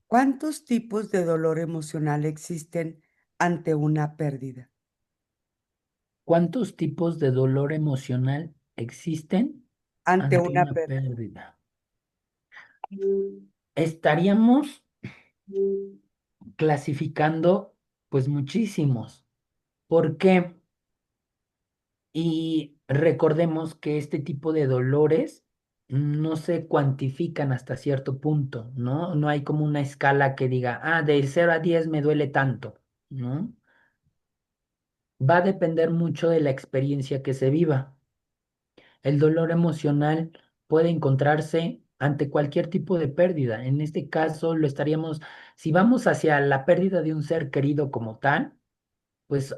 ¿cuántos tipos de dolor emocional existen ante una pérdida? ¿Cuántos tipos de dolor emocional existen Ante ante una una pérdida. pérdida? Estaríamos clasificando pues muchísimos. ¿Por qué? Y recordemos que este tipo de dolores no se cuantifican hasta cierto punto, ¿no? No hay como una escala que diga, ah, de 0 a 10 me duele tanto, ¿no? Va a depender mucho de la experiencia que se viva. El dolor emocional puede encontrarse ante cualquier tipo de pérdida. En este caso, lo estaríamos, si vamos hacia la pérdida de un ser querido como tal, pues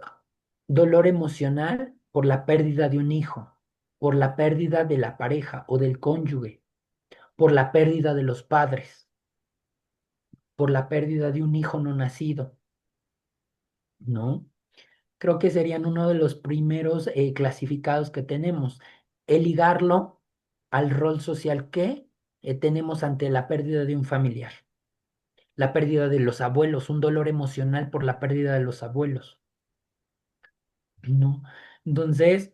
dolor emocional por la pérdida de un hijo, por la pérdida de la pareja o del cónyuge, por la pérdida de los padres, por la pérdida de un hijo no nacido, ¿no? Creo que serían uno de los primeros clasificados que tenemos. El ligarlo al rol social que tenemos ante la pérdida de un familiar, la pérdida de los abuelos, un dolor emocional por la pérdida de los abuelos, ¿no? Entonces,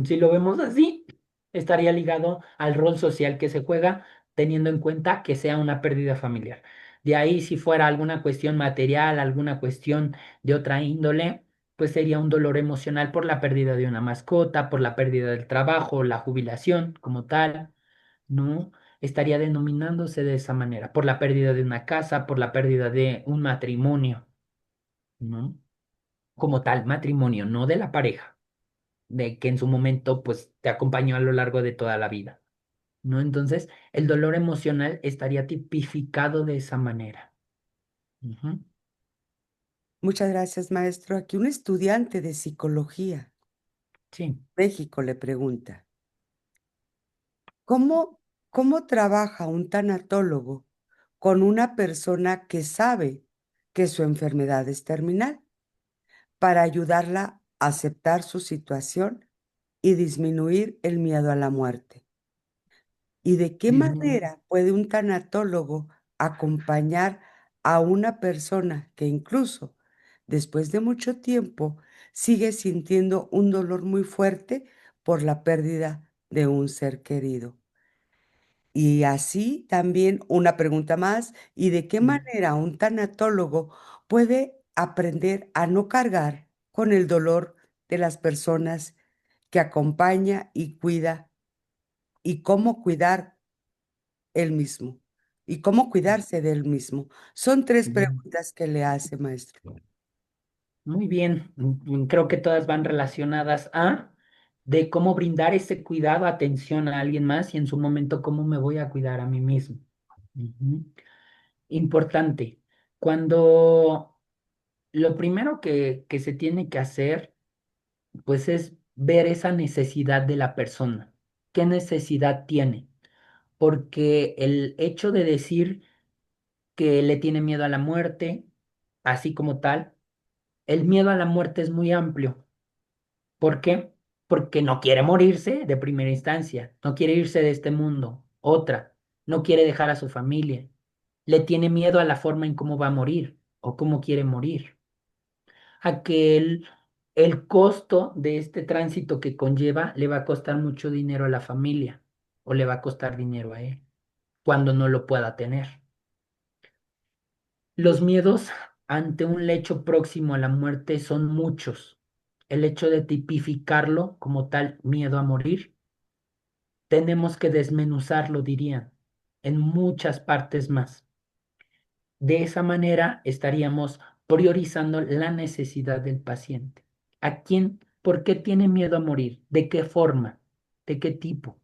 si lo vemos así, estaría ligado al rol social que se juega, teniendo en cuenta que sea una pérdida familiar. De ahí, si fuera alguna cuestión material, alguna cuestión de otra índole, pues sería un dolor emocional por la pérdida de una mascota, por la pérdida del trabajo, la jubilación como tal, ¿no? Estaría denominándose de esa manera, por la pérdida de una casa, por la pérdida de un matrimonio, ¿no? Como tal, matrimonio, no de la pareja de que en su momento pues te acompañó a lo largo de toda la vida, ¿no? Entonces, el dolor emocional estaría tipificado de esa manera. Ujú. Muchas gracias, maestro. Aquí un estudiante de psicología, Sí. México, le pregunta, ¿cómo, cómo trabaja un tanatólogo con una persona que sabe que su enfermedad es terminal para ayudarla a aceptar su situación y disminuir el miedo a la muerte? ¿Y de qué Disminuye. manera puede un tanatólogo acompañar a una persona que incluso después de mucho tiempo sigue sintiendo un dolor muy fuerte por la pérdida de un ser querido? Y así también una pregunta más, ¿y de qué Sí. manera un tanatólogo puede aprender a no cargar con el dolor de las personas que acompaña y cuida y cómo cuidar él mismo y cómo cuidarse de él mismo. Son tres Mm, preguntas que le hace, maestro. Muy bien, creo que todas van relacionadas a de cómo brindar ese cuidado, atención a alguien más y en su momento cómo me voy a cuidar a mí mismo. Ujú. Importante, cuando lo primero que se tiene que hacer, pues es ver esa necesidad de la persona. ¿Qué necesidad tiene? Porque el hecho de decir que le tiene miedo a la muerte, así como tal, el miedo a la muerte es muy amplio. ¿Por qué? Porque no quiere morirse de primera instancia, no quiere irse de este mundo. Otra, no quiere dejar a su familia. Le tiene miedo a la forma en cómo va a morir o cómo quiere morir. A que el costo de este tránsito que conlleva le va a costar mucho dinero a la familia o le va a costar dinero a él cuando no lo pueda tener. Los miedos ante un lecho próximo a la muerte son muchos. El hecho de tipificarlo como tal miedo a morir, tenemos que desmenuzarlo, dirían, en muchas partes más. De esa manera estaríamos priorizando la necesidad del paciente. ¿A quién, por qué tiene miedo a morir? ¿De qué forma? ¿De qué tipo?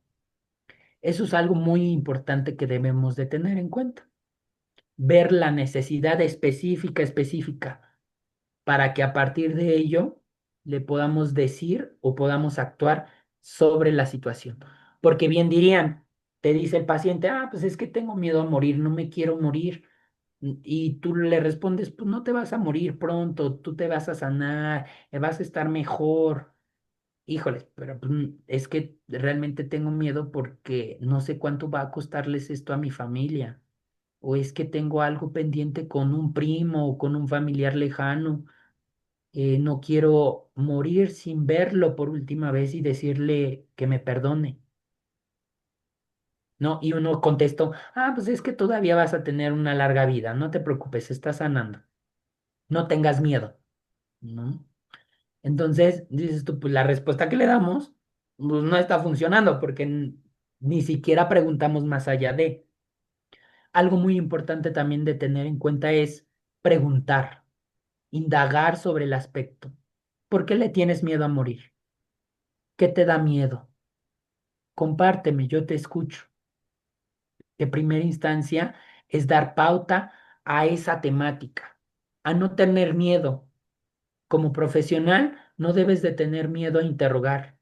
Eso es algo muy importante que debemos de tener en cuenta. Ver la necesidad específica para que a partir de ello le podamos decir o podamos actuar sobre la situación. Porque bien dirían, te dice el paciente, ah, pues es que tengo miedo a morir, no me quiero morir. Y tú le respondes, pues no te vas a morir pronto, tú te vas a sanar, vas a estar mejor. Híjole, pero pues, es que realmente tengo miedo porque no sé cuánto va a costarles esto a mi familia. O es que tengo algo pendiente con un primo o con un familiar lejano. No quiero morir sin verlo por última vez y decirle que me perdone, ¿no? Y uno contestó, ah, pues es que todavía vas a tener una larga vida, no te preocupes, estás sanando, no tengas miedo, ¿no? Entonces, dices tú, pues la respuesta que le damos, pues no está funcionando porque ni siquiera preguntamos más allá de. Algo muy importante también de tener en cuenta es preguntar, indagar sobre el aspecto. ¿Por qué le tienes miedo a morir? ¿Qué te da miedo? Compárteme, yo te escucho. De primera instancia es dar pauta a esa temática, a no tener miedo. Como profesional, no debes de tener miedo a interrogar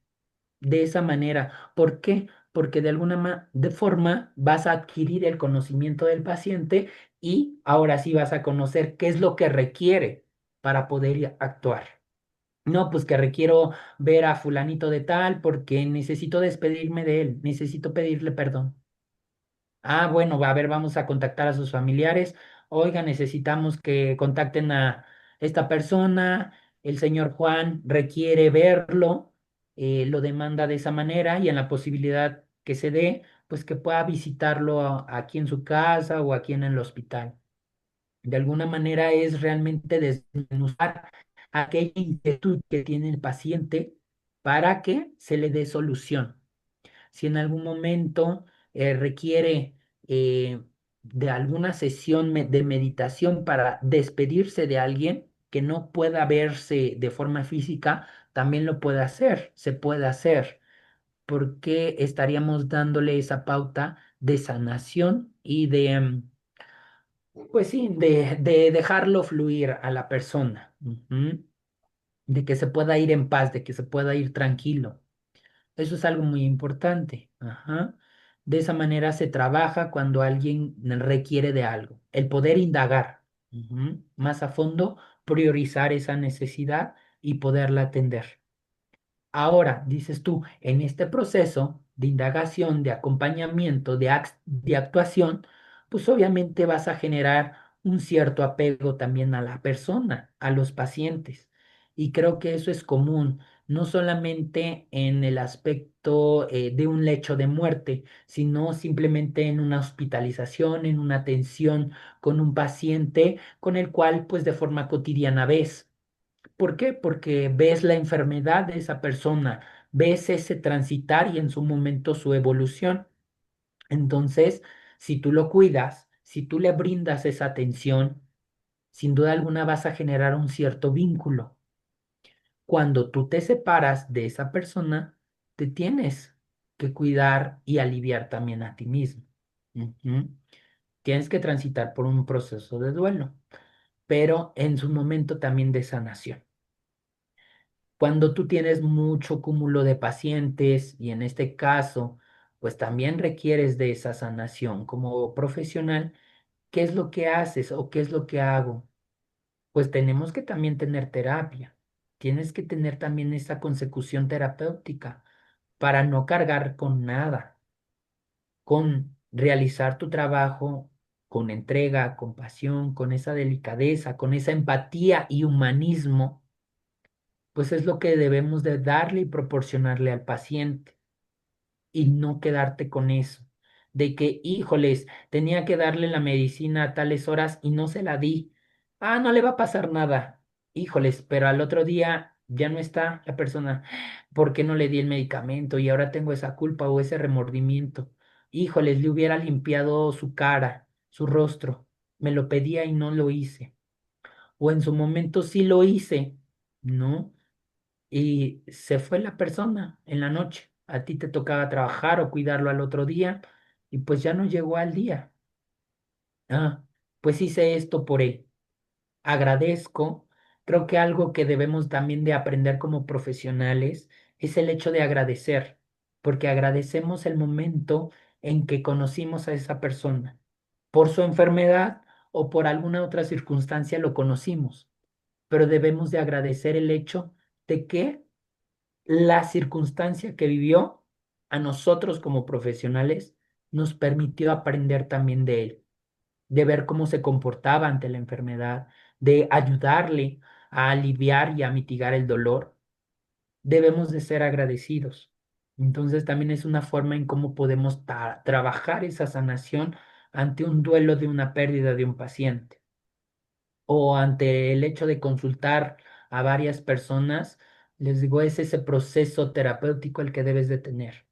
de esa manera. ¿Por qué? Porque de alguna de forma vas a adquirir el conocimiento del paciente y ahora sí vas a conocer qué es lo que requiere para poder actuar. No, pues que requiero ver a fulanito de tal porque necesito despedirme de él, necesito pedirle perdón. Ah, bueno, a ver, vamos a contactar a sus familiares. Oiga, necesitamos que contacten a esta persona. El señor Juan requiere verlo, lo demanda de esa manera y en la posibilidad que se dé, pues que pueda visitarlo aquí en su casa o aquí en el hospital. De alguna manera es realmente desmenuzar aquella inquietud que tiene el paciente para que se le dé solución. Si en algún momento requiere de alguna sesión de meditación para despedirse de alguien que no pueda verse de forma física, también lo puede hacer, se puede hacer, porque estaríamos dándole esa pauta de sanación y de, pues sí, de dejarlo fluir a la persona, ujú, de que se pueda ir en paz, de que se pueda ir tranquilo. Eso es algo muy importante. Ajá. De esa manera se trabaja cuando alguien requiere de algo. El poder indagar, más a fondo, priorizar esa necesidad y poderla atender. Ahora, dices tú, en este proceso de indagación, de acompañamiento, de actuación, pues obviamente vas a generar un cierto apego también a la persona, a los pacientes. Y creo que eso es común. no solamente en el aspecto de un lecho de muerte, sino simplemente en una hospitalización, en una atención con un paciente con el cual pues de forma cotidiana ves. ¿Por qué? Porque ves la enfermedad de esa persona, ves ese transitar y en su momento su evolución. Entonces, si tú lo cuidas, si tú le brindas esa atención, sin duda alguna vas a generar un cierto vínculo. Cuando tú te separas de esa persona, te tienes que cuidar y aliviar también a ti mismo. Ujú. Tienes que transitar por un proceso de duelo, pero en su momento también de sanación. Cuando tú tienes mucho cúmulo de pacientes y en este caso, pues también requieres de esa sanación como profesional, ¿qué es lo que haces o qué es lo que hago? Pues tenemos que también tener terapia. Tienes que tener también esa consecución terapéutica para no cargar con nada, con realizar tu trabajo con entrega, con pasión, con esa delicadeza, con esa empatía y humanismo, pues es lo que debemos de darle y proporcionarle al paciente y no quedarte con eso, de que, híjoles, tenía que darle la medicina a tales horas y no se la di. Ah, no le va a pasar nada. Híjoles, pero al otro día ya no está la persona. ¿Por qué no le di el medicamento? Y ahora tengo esa culpa o ese remordimiento. Híjoles, le hubiera limpiado su cara, su rostro. Me lo pedía y no lo hice. O en su momento sí lo hice, ¿no? Y se fue la persona en la noche. A ti te tocaba trabajar o cuidarlo al otro día y pues ya no llegó al día. Ah, pues hice esto por él. Agradezco. Creo que algo que debemos también de aprender como profesionales es el hecho de agradecer, porque agradecemos el momento en que conocimos a esa persona. Por su enfermedad o por alguna otra circunstancia lo conocimos, pero debemos de agradecer el hecho de que la circunstancia que vivió a nosotros como profesionales nos permitió aprender también de él, de ver cómo se comportaba ante la enfermedad, de ayudarle a aliviar y a mitigar el dolor. Debemos de ser agradecidos. Entonces también es una forma en cómo podemos trabajar esa sanación ante un duelo de una pérdida de un paciente o ante el hecho de consultar a varias personas, les digo, es ese proceso terapéutico el que debes de tener,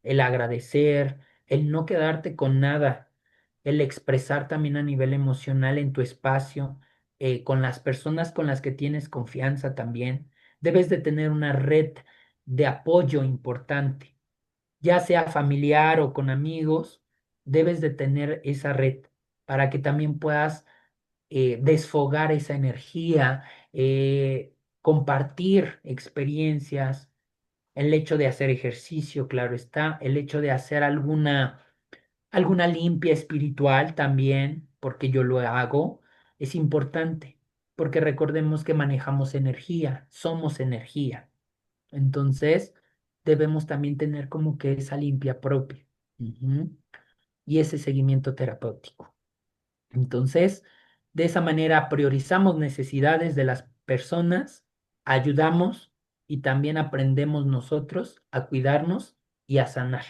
el agradecer, el no quedarte con nada, el expresar también a nivel emocional en tu espacio, con las personas con las que tienes confianza también. Debes de tener una red de apoyo importante, ya sea familiar o con amigos, debes de tener esa red para que también puedas desfogar esa energía, compartir experiencias, el hecho de hacer ejercicio, claro está, el hecho de hacer alguna limpia espiritual también, porque yo lo hago, es importante, porque recordemos que manejamos energía, somos energía. Entonces, debemos también tener como que esa limpia propia. Ujú. Y ese seguimiento terapéutico. Entonces, de esa manera priorizamos necesidades de las personas, ayudamos y también aprendemos nosotros a cuidarnos y a sanar,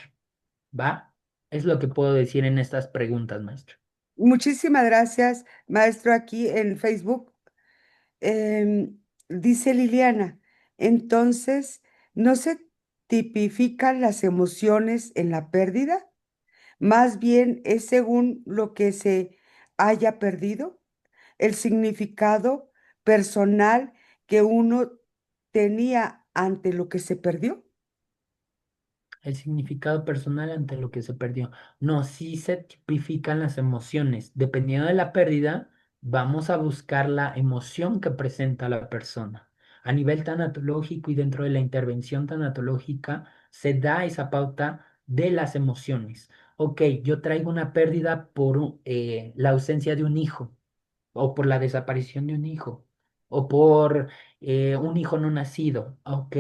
¿va? Es lo que puedo decir en estas preguntas, maestro. Muchísimas gracias, maestro, aquí en Facebook. Dice Liliana, entonces, ¿no se tipifican las emociones en la pérdida? Más bien es según lo que se haya perdido, el significado personal que uno tenía ante lo que se perdió. El significado personal ante lo que se perdió. No, sí se tipifican las emociones. Dependiendo de la pérdida, vamos a buscar la emoción que presenta la persona. A nivel tanatológico y dentro de la intervención tanatológica, se da esa pauta de las emociones. Ok, yo traigo una pérdida por la ausencia de un hijo, o por la desaparición de un hijo, o por un hijo no nacido. Ok,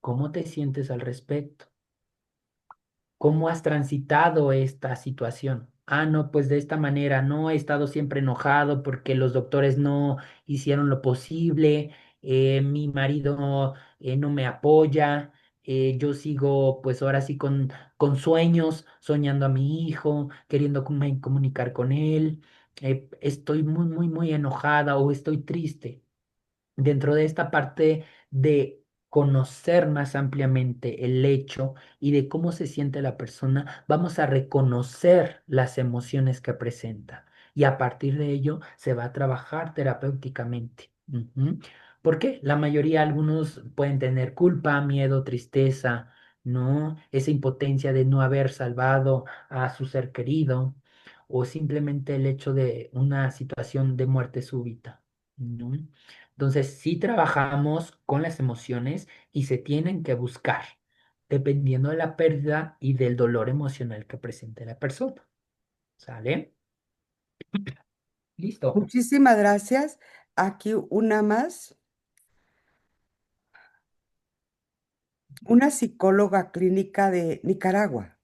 ¿cómo te sientes al respecto? ¿Cómo has transitado esta situación? Ah, no, pues de esta manera, no he estado siempre enojado porque los doctores no hicieron lo posible mi marido no me apoya, yo sigo pues ahora sí con sueños, soñando a mi hijo, queriendo comunicar con él, estoy muy, muy, muy enojada o estoy triste. Dentro de esta parte de conocer más ampliamente el hecho y de cómo se siente la persona, vamos a reconocer las emociones que presenta y a partir de ello se va a trabajar terapéuticamente. Ujú. ¿Por qué? La mayoría, algunos pueden tener culpa, miedo, tristeza, ¿no? Esa impotencia de no haber salvado a su ser querido o simplemente el hecho de una situación de muerte súbita, ¿no? Entonces, sí trabajamos con las emociones y se tienen que buscar, dependiendo de la pérdida y del dolor emocional que presente la persona. ¿Sale? Listo. Muchísimas gracias. Aquí una más. Una psicóloga clínica de Nicaragua.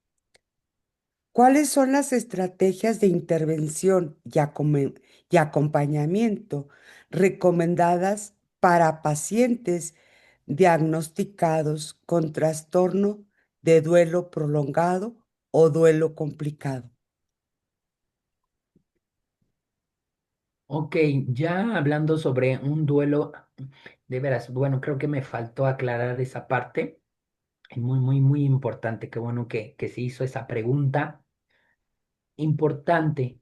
¿Cuáles son las estrategias de intervención y acompañamiento recomendadas para pacientes diagnosticados con trastorno de duelo prolongado o duelo complicado? Ok, ya hablando sobre un duelo, de veras, bueno, creo que me faltó aclarar esa parte. Es muy, muy, muy importante. Qué bueno que se hizo esa pregunta. Importante.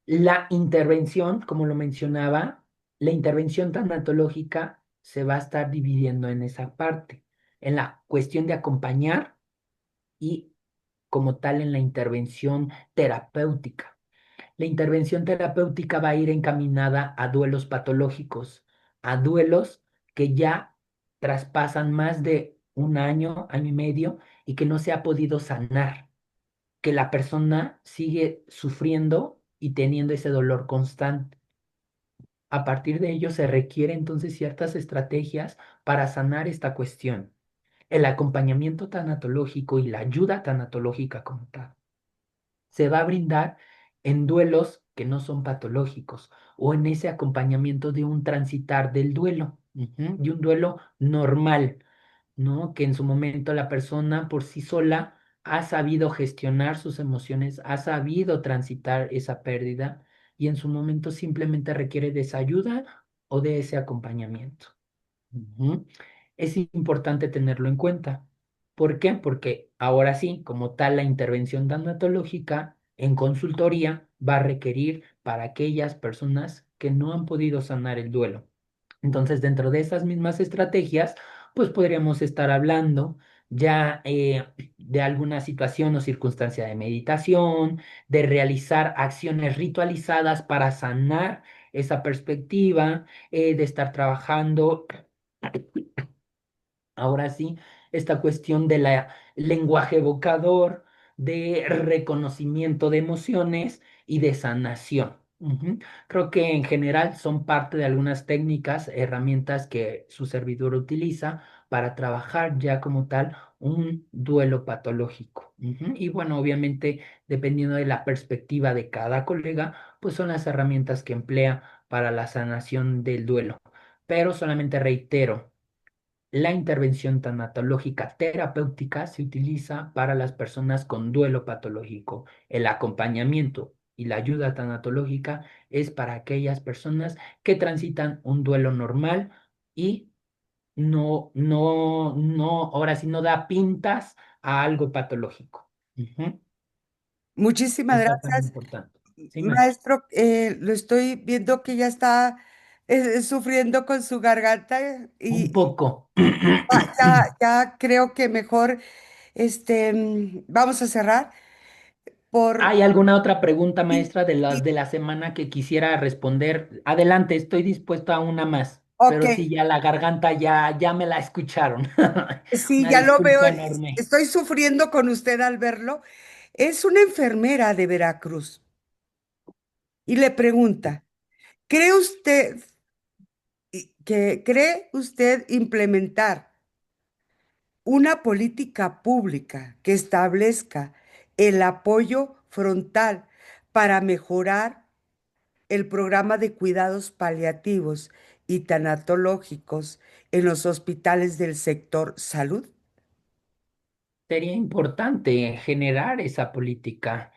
La intervención, como lo mencionaba, la intervención tanatológica se va a estar dividiendo en esa parte, en la cuestión de acompañar y como tal en la intervención terapéutica. La intervención terapéutica va a ir encaminada a duelos patológicos, a duelos que ya traspasan más de un año, año y medio y que no se ha podido sanar, que la persona sigue sufriendo y teniendo ese dolor constante. A partir de ello se requiere entonces ciertas estrategias para sanar esta cuestión. El acompañamiento tanatológico y la ayuda tanatológica como tal se va a brindar en duelos que no son patológicos o en ese acompañamiento de un transitar del duelo, de un duelo normal, ¿no? Que en su momento la persona por sí sola ha sabido gestionar sus emociones, ha sabido transitar esa pérdida y en su momento simplemente requiere de esa ayuda o de ese acompañamiento. Ujú. Es importante tenerlo en cuenta. ¿Por qué? Porque ahora sí, como tal, la intervención tanatológica en consultoría va a requerir para aquellas personas que no han podido sanar el duelo. Entonces, dentro de esas mismas estrategias, pues podríamos estar hablando ya de alguna situación o circunstancia de meditación, de realizar acciones ritualizadas para sanar esa perspectiva, de estar trabajando ahora sí, esta cuestión de la lenguaje evocador, de reconocimiento de emociones y de sanación. Ujú. Creo que en general son parte de algunas técnicas, herramientas que su servidor utiliza para trabajar ya como tal un duelo patológico. Ujú. Y bueno, obviamente, dependiendo de la perspectiva de cada colega, pues son las herramientas que emplea para la sanación del duelo. Pero solamente reitero. La intervención tanatológica terapéutica se utiliza para las personas con duelo patológico. El acompañamiento y la ayuda tanatológica es para aquellas personas que transitan un duelo normal y ahora sí no da pintas a algo patológico. Ujú. Muchísimas Esta tan gracias, importante. Sí, maestra. maestro. Lo estoy viendo que ya está sufriendo con su garganta Un y poco. ya creo que mejor vamos a cerrar por... ¿Hay alguna otra pregunta, Sí, maestra, de sí, las de la semana que quisiera responder? Adelante, estoy dispuesto a una más, ok, pero sí, ya la garganta ya me la escucharon. sí, Una ya lo veo. disculpa enorme. Estoy sufriendo con usted al verlo. Es una enfermera de Veracruz y le pregunta, ¿cree usted cree usted implementar una política pública que establezca el apoyo frontal para mejorar el programa de cuidados paliativos y tanatológicos en los hospitales del sector salud? Sería importante generar esa política,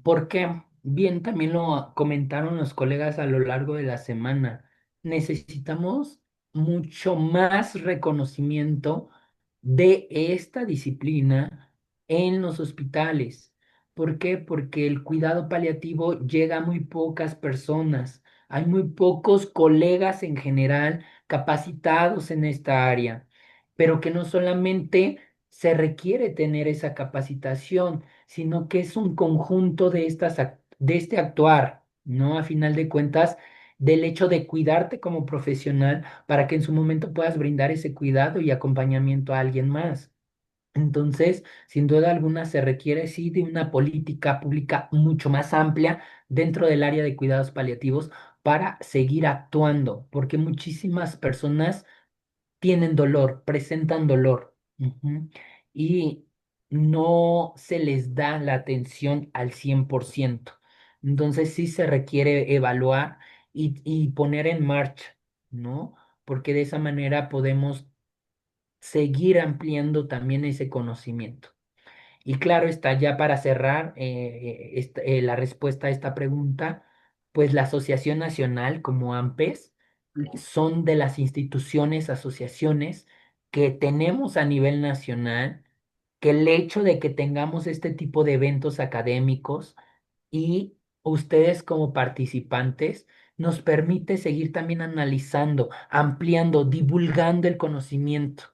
porque bien también lo comentaron los colegas a lo largo de la semana. Necesitamos mucho más reconocimiento de esta disciplina en los hospitales. ¿Por qué? Porque el cuidado paliativo llega a muy pocas personas. Hay muy pocos colegas en general capacitados en esta área, pero que no solamente se requiere tener esa capacitación, sino que es un conjunto de de este actuar, ¿no? A final de cuentas, del hecho de cuidarte como profesional para que en su momento puedas brindar ese cuidado y acompañamiento a alguien más. Entonces, sin duda alguna, se requiere sí de una política pública mucho más amplia dentro del área de cuidados paliativos para seguir actuando, porque muchísimas personas tienen dolor, presentan dolor, ujú, y no se les da la atención al 100%. Entonces sí se requiere evaluar y poner en marcha, ¿no? Porque de esa manera podemos seguir ampliando también ese conocimiento. Y claro está, ya para cerrar la respuesta a esta pregunta, pues la Asociación Nacional como AMPES son de las instituciones, asociaciones que tenemos a nivel nacional, que el hecho de que tengamos este tipo de eventos académicos y ustedes como participantes nos permite seguir también analizando, ampliando, divulgando el conocimiento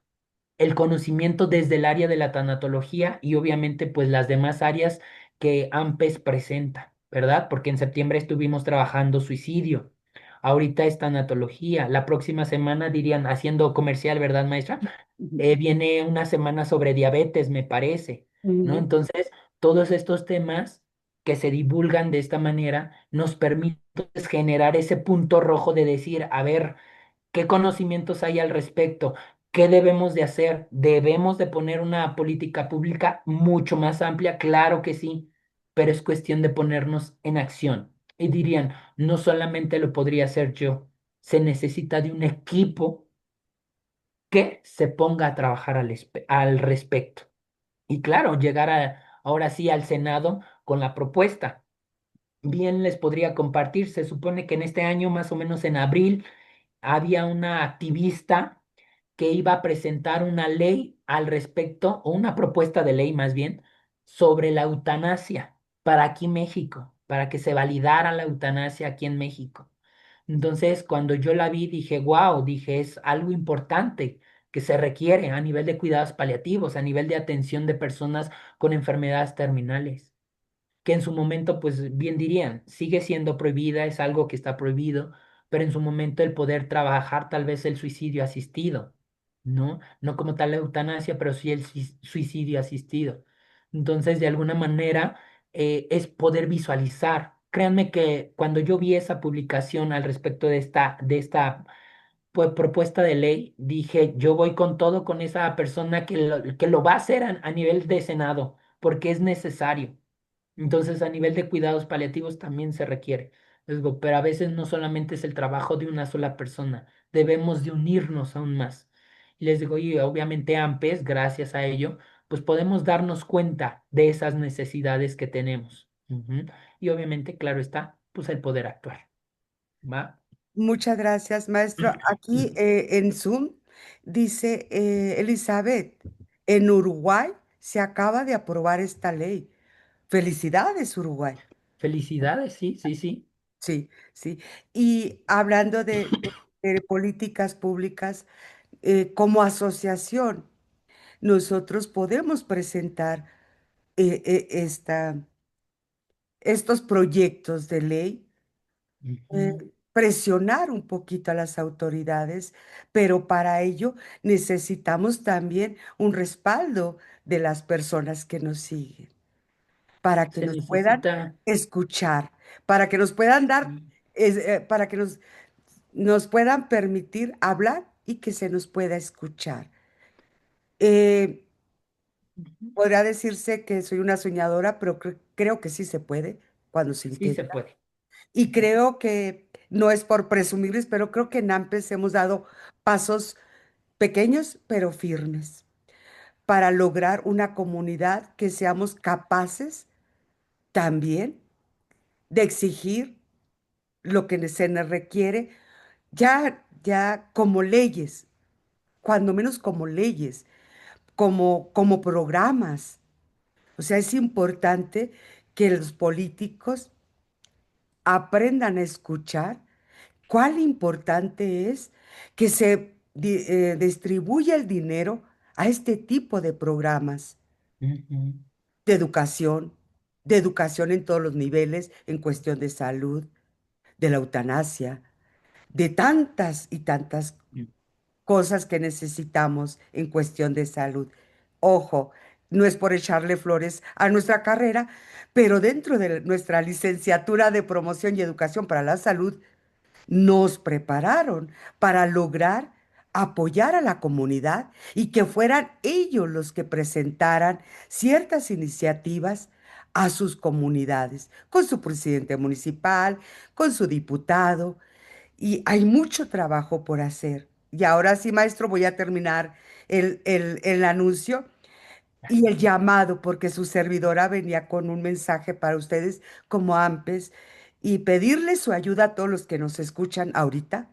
desde el área de la tanatología y obviamente pues las demás áreas que AMPES presenta, ¿verdad? Porque en septiembre estuvimos trabajando suicidio, ahorita es tanatología, la próxima semana dirían, haciendo comercial, ¿verdad, maestra? Ujú. Viene una semana sobre diabetes, me parece, ¿no? Ujú. Entonces, todos estos temas que se divulgan de esta manera nos permiten generar ese punto rojo de decir, a ver, ¿qué conocimientos hay al respecto? ¿Qué debemos de hacer? ¿Debemos de poner una política pública mucho más amplia? Claro que sí, pero es cuestión de ponernos en acción. Y dirían, no solamente lo podría hacer yo, se necesita de un equipo que se ponga a trabajar al respecto. Y claro, llegar ahora sí al Senado con la propuesta. Bien les podría compartir, se supone que en este año, más o menos en abril, había una activista que iba a presentar una ley al respecto, o una propuesta de ley más bien, sobre la eutanasia para aquí México, para que se validara la eutanasia aquí en México. Entonces, cuando yo la vi, dije, wow, dije, es algo importante que se requiere a nivel de cuidados paliativos, a nivel de atención de personas con enfermedades terminales que en su momento, pues bien dirían, sigue siendo prohibida, es algo que está prohibido, pero en su momento el poder trabajar tal vez el suicidio asistido, ¿no? No como tal la eutanasia, pero sí el suicidio asistido. Entonces, de alguna manera, es poder visualizar. Créanme que cuando yo vi esa publicación al respecto de esta pues, propuesta de ley, dije, yo voy con todo con esa persona que lo va a hacer a nivel de Senado, porque es necesario. Entonces, a nivel de cuidados paliativos también se requiere. Les digo, pero a veces no solamente es el trabajo de una sola persona, debemos de unirnos aún más. Y les digo, y obviamente AMPES, gracias a ello, pues podemos darnos cuenta de esas necesidades que tenemos. Ujú. Y obviamente, claro está, pues el poder actuar. ¿Va? Muchas gracias, maestro. Aquí en Zoom dice Elizabeth, en Uruguay se acaba de aprobar esta ley. Felicidades, Uruguay. Felicidades, sí, sí, sí. Sí, sí. Y hablando de políticas públicas, como asociación, nosotros podemos presentar estos proyectos de ley, eh, Ujú. presionar un poquito a las autoridades, pero para ello necesitamos también un respaldo de las personas que nos siguen, para que Se nos puedan necesita. escuchar, para que nos puedan dar, para que nos puedan permitir hablar y que se nos pueda escuchar. Eh, Ujú. Podría decirse que soy una soñadora, pero creo que sí se puede cuando se Sí se intenta. puede. Y creo que no es por presumirles, pero creo que en AMPES hemos dado pasos pequeños pero firmes para lograr una comunidad que seamos capaces también de exigir lo que se nos requiere, ya como leyes, cuando menos como leyes, como programas. O sea, es importante que los políticos aprendan a escuchar cuál importante es que se distribuya el dinero a este tipo de programas Ujú. de de educación en todos los niveles, en cuestión de salud, de la eutanasia, de tantas y tantas cosas que necesitamos en cuestión de salud. Ojo, no es por echarle flores a nuestra carrera, pero dentro de nuestra licenciatura de promoción y educación para la salud, nos prepararon para lograr apoyar a la comunidad y que fueran ellos los que presentaran ciertas iniciativas a sus comunidades, con su presidente municipal, con su diputado, y hay mucho trabajo por hacer. Y ahora sí, maestro, voy a terminar el anuncio y el llamado, porque su servidora venía con un mensaje para ustedes como AMPES y pedirle su ayuda a todos los que nos escuchan ahorita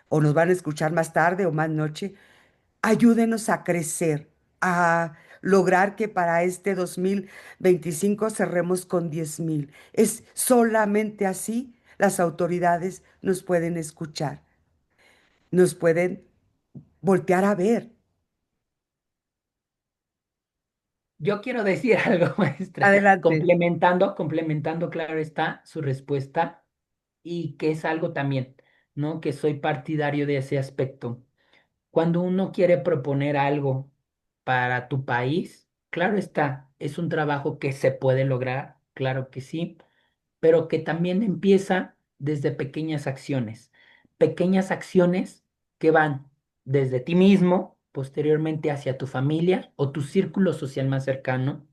o nos van a escuchar más tarde o más noche. Ayúdenos a crecer, a lograr que para este 2025 cerremos con 10,000. Es solamente así las autoridades nos pueden escuchar, nos pueden voltear a ver. Yo quiero decir algo, maestra, Adelante. complementando, claro está, su respuesta y que es algo también, ¿no? Que soy partidario de ese aspecto. Cuando uno quiere proponer algo para tu país, claro está, es un trabajo que se puede lograr, claro que sí, pero que también empieza desde pequeñas acciones que van desde ti mismo, posteriormente hacia tu familia o tu círculo social más cercano.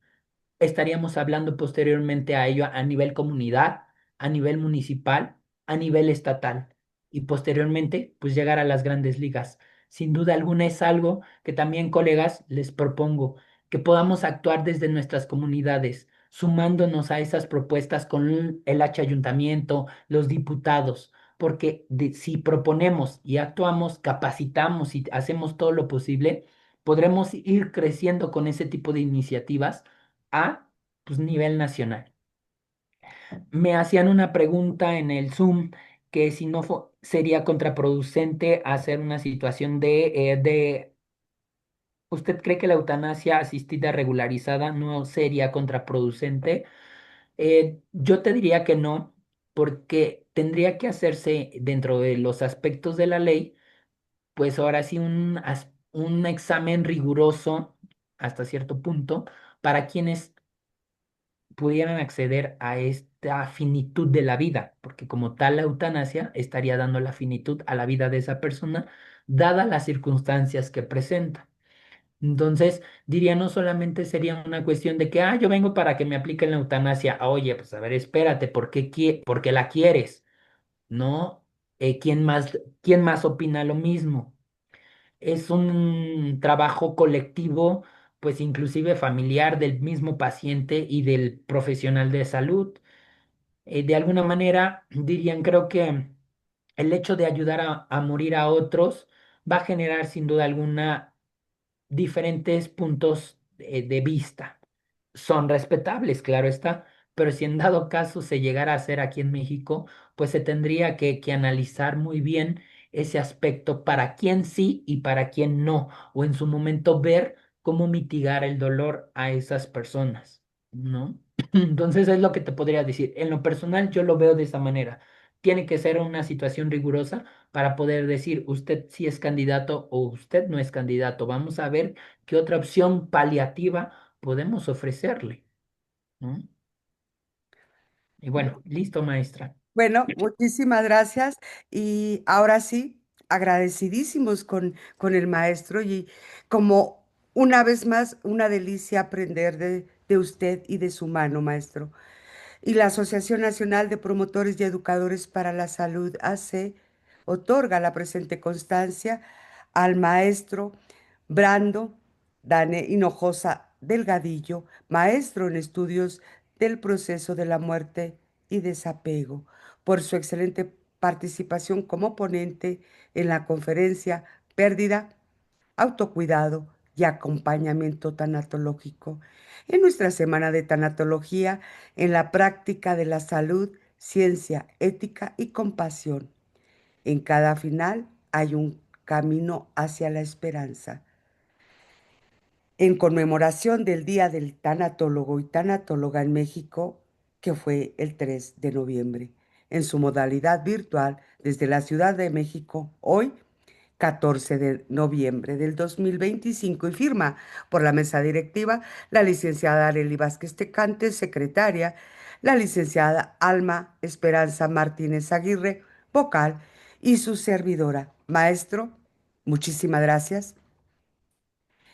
Estaríamos hablando posteriormente a ello a nivel comunidad, a nivel municipal, a nivel estatal y posteriormente pues llegar a las grandes ligas. Sin duda alguna es algo que también, colegas, les propongo que podamos actuar desde nuestras comunidades, sumándonos a esas propuestas con el H ayuntamiento, los diputados, porque si proponemos y actuamos, capacitamos y hacemos todo lo posible, podremos ir creciendo con ese tipo de iniciativas a pues, nivel nacional. Me hacían una pregunta en el Zoom que si no sería contraproducente hacer una situación ¿usted cree que la eutanasia asistida regularizada no sería contraproducente? Yo te diría que no, porque tendría que hacerse dentro de los aspectos de la ley, pues ahora sí un examen riguroso hasta cierto punto para quienes pudieran acceder a esta finitud de la vida, porque como tal la eutanasia estaría dando la finitud a la vida de esa persona, dadas las circunstancias que presenta. Entonces, diría, no solamente sería una cuestión de que, yo vengo para que me apliquen la eutanasia. Oye, pues a ver, espérate, ¿por qué la quieres? ¿No? ¿Quién más opina lo mismo? Es un trabajo colectivo, pues inclusive familiar del mismo paciente y del profesional de salud. De alguna manera, dirían, creo que el hecho de ayudar a morir a otros va a generar sin duda alguna diferentes puntos de vista. Son respetables, claro está, pero si en dado caso se llegara a hacer aquí en México, pues se tendría que analizar muy bien ese aspecto para quién sí y para quién no, o en su momento ver cómo mitigar el dolor a esas personas, ¿no? Entonces es lo que te podría decir. En lo personal, yo lo veo de esa manera. Tiene que ser una situación rigurosa para poder decir usted sí es candidato o usted no es candidato. Vamos a ver qué otra opción paliativa podemos ofrecerle, ¿no? Y bueno, listo, maestra. Bueno, muchísimas gracias y ahora sí, agradecidísimos con el maestro y como una vez más, una delicia aprender de usted y de su mano, maestro. Y la Asociación Nacional de Promotores y Educadores para la Salud, AC, otorga la presente constancia al maestro Brando Dane Hinojosa Delgadillo, maestro en estudios del proceso de la muerte y desapego, por su excelente participación como ponente en la conferencia Pérdida, autocuidado y acompañamiento tanatológico. En nuestra semana de tanatología, en la práctica de la salud, ciencia, ética y compasión. En cada final hay un camino hacia la esperanza. En conmemoración del Día del Tanatólogo y Tanatóloga en México, que fue el 3 de noviembre, en su modalidad virtual desde la Ciudad de México, hoy 14 de noviembre del 2025 y firma por la mesa directiva la licenciada Arely Vázquez Tecante, secretaria, la licenciada Alma Esperanza Martínez Aguirre, vocal, y su servidora. Maestro, muchísimas gracias.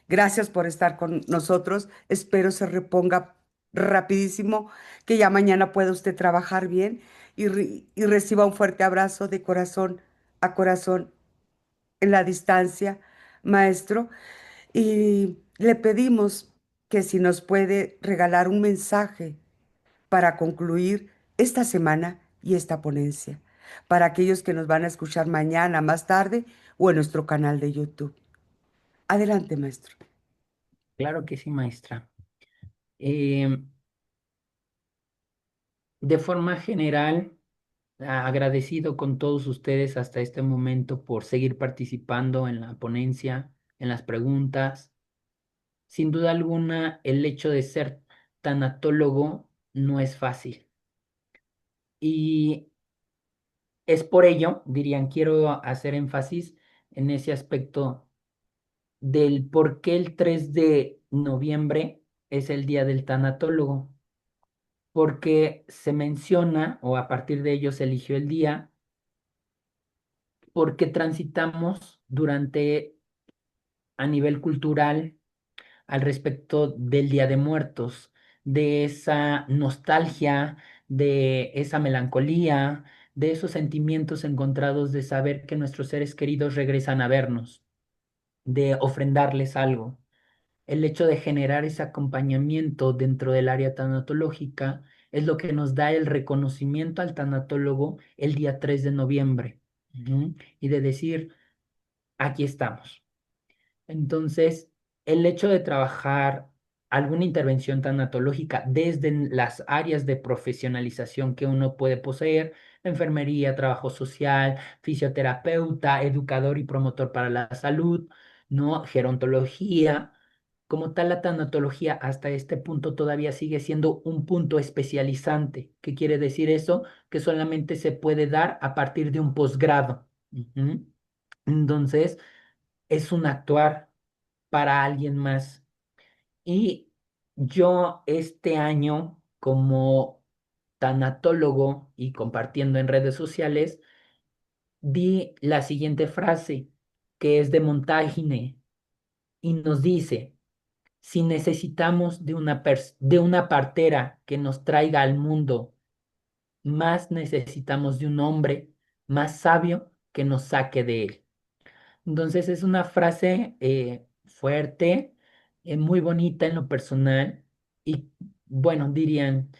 Gracias por estar con nosotros. Espero se reponga rapidísimo, que ya mañana pueda usted trabajar bien y reciba un fuerte abrazo de corazón a corazón en la distancia, maestro, y le pedimos que si nos puede regalar un mensaje para concluir esta semana y esta ponencia, para aquellos que nos van a escuchar mañana, más tarde, o en nuestro canal de YouTube. Adelante, maestro. Claro que sí, maestra. Em, de forma general, agradecido con todos ustedes hasta este momento por seguir participando en la ponencia, en las preguntas. Sin duda alguna, el hecho de ser tanatólogo no es fácil. Y es por ello, dirían, quiero hacer énfasis en ese aspecto del por qué el 3 de noviembre es el día del tanatólogo. Porque se menciona, o a partir de ello se eligió el día, porque transitamos durante, a nivel cultural, al respecto del Día de Muertos, de esa nostalgia, de esa melancolía, de esos sentimientos encontrados de saber que nuestros seres queridos regresan a vernos, de ofrendarles algo. El hecho de generar ese acompañamiento dentro del área tanatológica es lo que nos da el reconocimiento al tanatólogo el día 3 de noviembre. Ujú. Y de decir, aquí estamos. Entonces, el hecho de trabajar alguna intervención tanatológica desde las áreas de profesionalización que uno puede poseer, enfermería, trabajo social, fisioterapeuta, educador y promotor para la salud, ¿no? Gerontología. Como tal, la tanatología hasta este punto todavía sigue siendo un punto especializante. ¿Qué quiere decir eso? Que solamente se puede dar a partir de un posgrado. Ujú. Entonces, es un actuar para alguien más. Y yo este año, como tanatólogo y compartiendo en redes sociales, vi la siguiente frase, que es de Montaigne, y nos dice, si necesitamos de una partera que nos traiga al mundo, más necesitamos de un hombre más sabio que nos saque de él. Entonces es una frase fuerte, muy bonita en lo personal y bueno, dirían,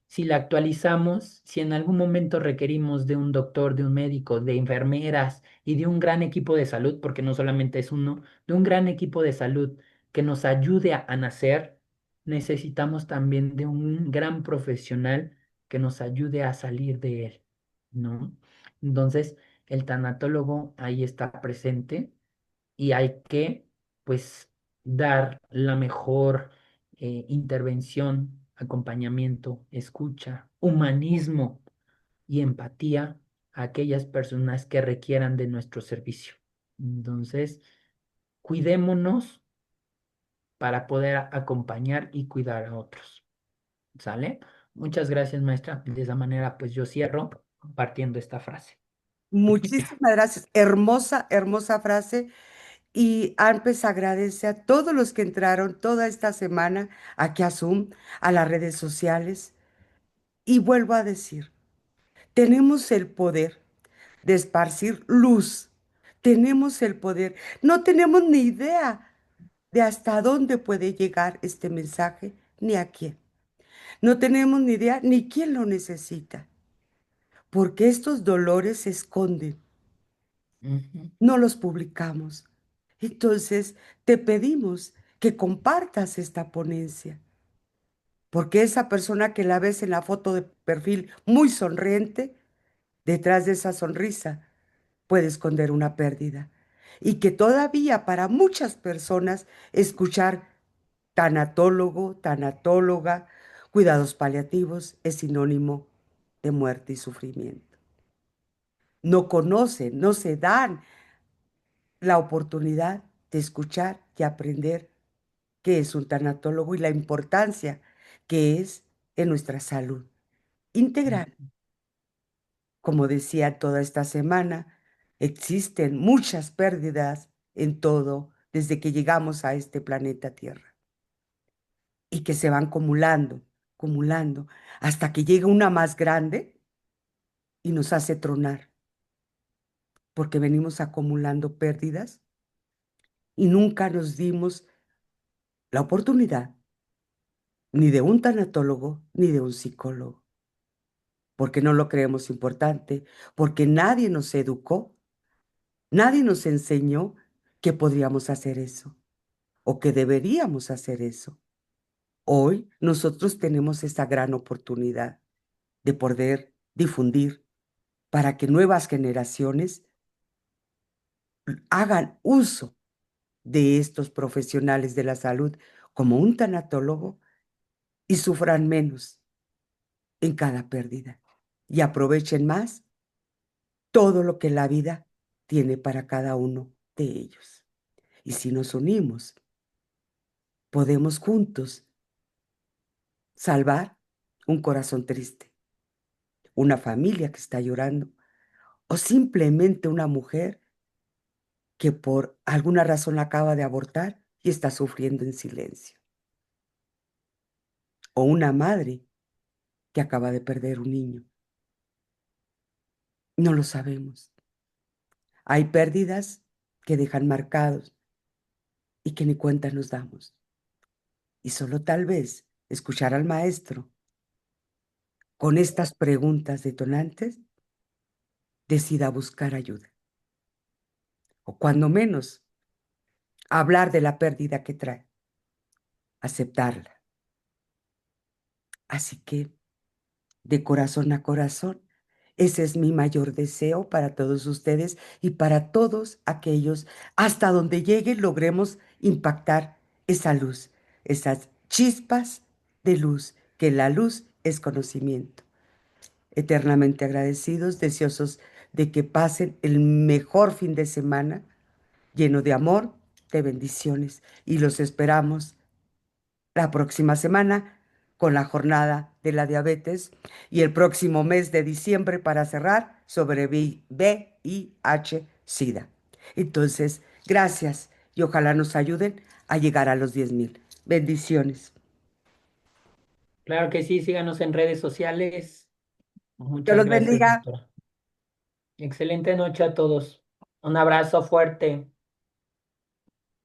si la actualizamos, si en algún momento requerimos de un doctor, de un médico, de enfermeras y de un gran equipo de salud, porque no solamente es uno, de un gran equipo de salud que nos ayude a nacer, necesitamos también de un gran profesional que nos ayude a salir de él, ¿no? Entonces, el tanatólogo ahí está presente y hay que, pues, dar la mejor intervención, acompañamiento, escucha, humanismo y empatía a aquellas personas que requieran de nuestro servicio. Entonces, cuidémonos para poder acompañar y cuidar a otros. ¿Sale? Muchas gracias, maestra. De esa manera, pues yo cierro compartiendo esta frase. Muchísimas gracias. Hermosa, hermosa frase. Y Arpes agradece a todos los que entraron toda esta semana aquí a Zoom, a las redes sociales. Y vuelvo a decir, tenemos el poder de esparcir luz. Tenemos el poder. No tenemos ni idea de hasta dónde puede llegar este mensaje, ni a quién. No tenemos ni idea ni quién lo necesita, porque estos dolores se esconden, Ujú. no los publicamos. Entonces, te pedimos que compartas esta ponencia, porque esa persona que la ves en la foto de perfil muy sonriente, detrás de esa sonrisa puede esconder una pérdida. Y que todavía para muchas personas escuchar tanatólogo, tanatóloga, cuidados paliativos es sinónimo de muerte y sufrimiento. No conocen, no se dan la oportunidad de escuchar y aprender qué es un tanatólogo y la importancia que es en nuestra salud integral. Como decía toda esta semana, existen muchas pérdidas en todo desde que llegamos a este planeta Tierra y que se van acumulando, acumulando, hasta que llega una más grande y nos hace tronar, porque venimos acumulando pérdidas y nunca nos dimos la oportunidad ni de un tanatólogo ni de un psicólogo, porque no lo creemos importante, porque nadie nos educó, nadie nos enseñó que podríamos hacer eso o que deberíamos hacer eso. Hoy nosotros tenemos esta gran oportunidad de poder difundir para que nuevas generaciones hagan uso de estos profesionales de la salud como un tanatólogo y sufran menos en cada pérdida y aprovechen más todo lo que la vida tiene para cada uno de ellos. Y si nos unimos, podemos juntos salvar un corazón triste, una familia que está llorando o simplemente una mujer que por alguna razón acaba de abortar y está sufriendo en silencio, o una madre que acaba de perder un niño. No lo sabemos. Hay pérdidas que dejan marcados y que ni cuenta nos damos. Y solo tal vez escuchar al maestro con estas preguntas detonantes decida buscar ayuda, o cuando menos hablar de la pérdida que trae, aceptarla. Así que, de corazón a corazón, ese es mi mayor deseo para todos ustedes y para todos aquellos hasta donde llegue logremos impactar esa luz, esas chispas de luz, que la luz es conocimiento. Eternamente agradecidos, deseosos de que pasen el mejor fin de semana, lleno de amor, de bendiciones, y los esperamos la próxima semana con la jornada de la diabetes y el próximo mes de diciembre para cerrar sobre VIH-Sida. Entonces, gracias y ojalá nos ayuden a llegar a los 10,000. Bendiciones. Claro que sí, síganos en redes sociales. Dios Muchas los gracias, bendiga. doctora. Excelente noche a todos. Un abrazo fuerte.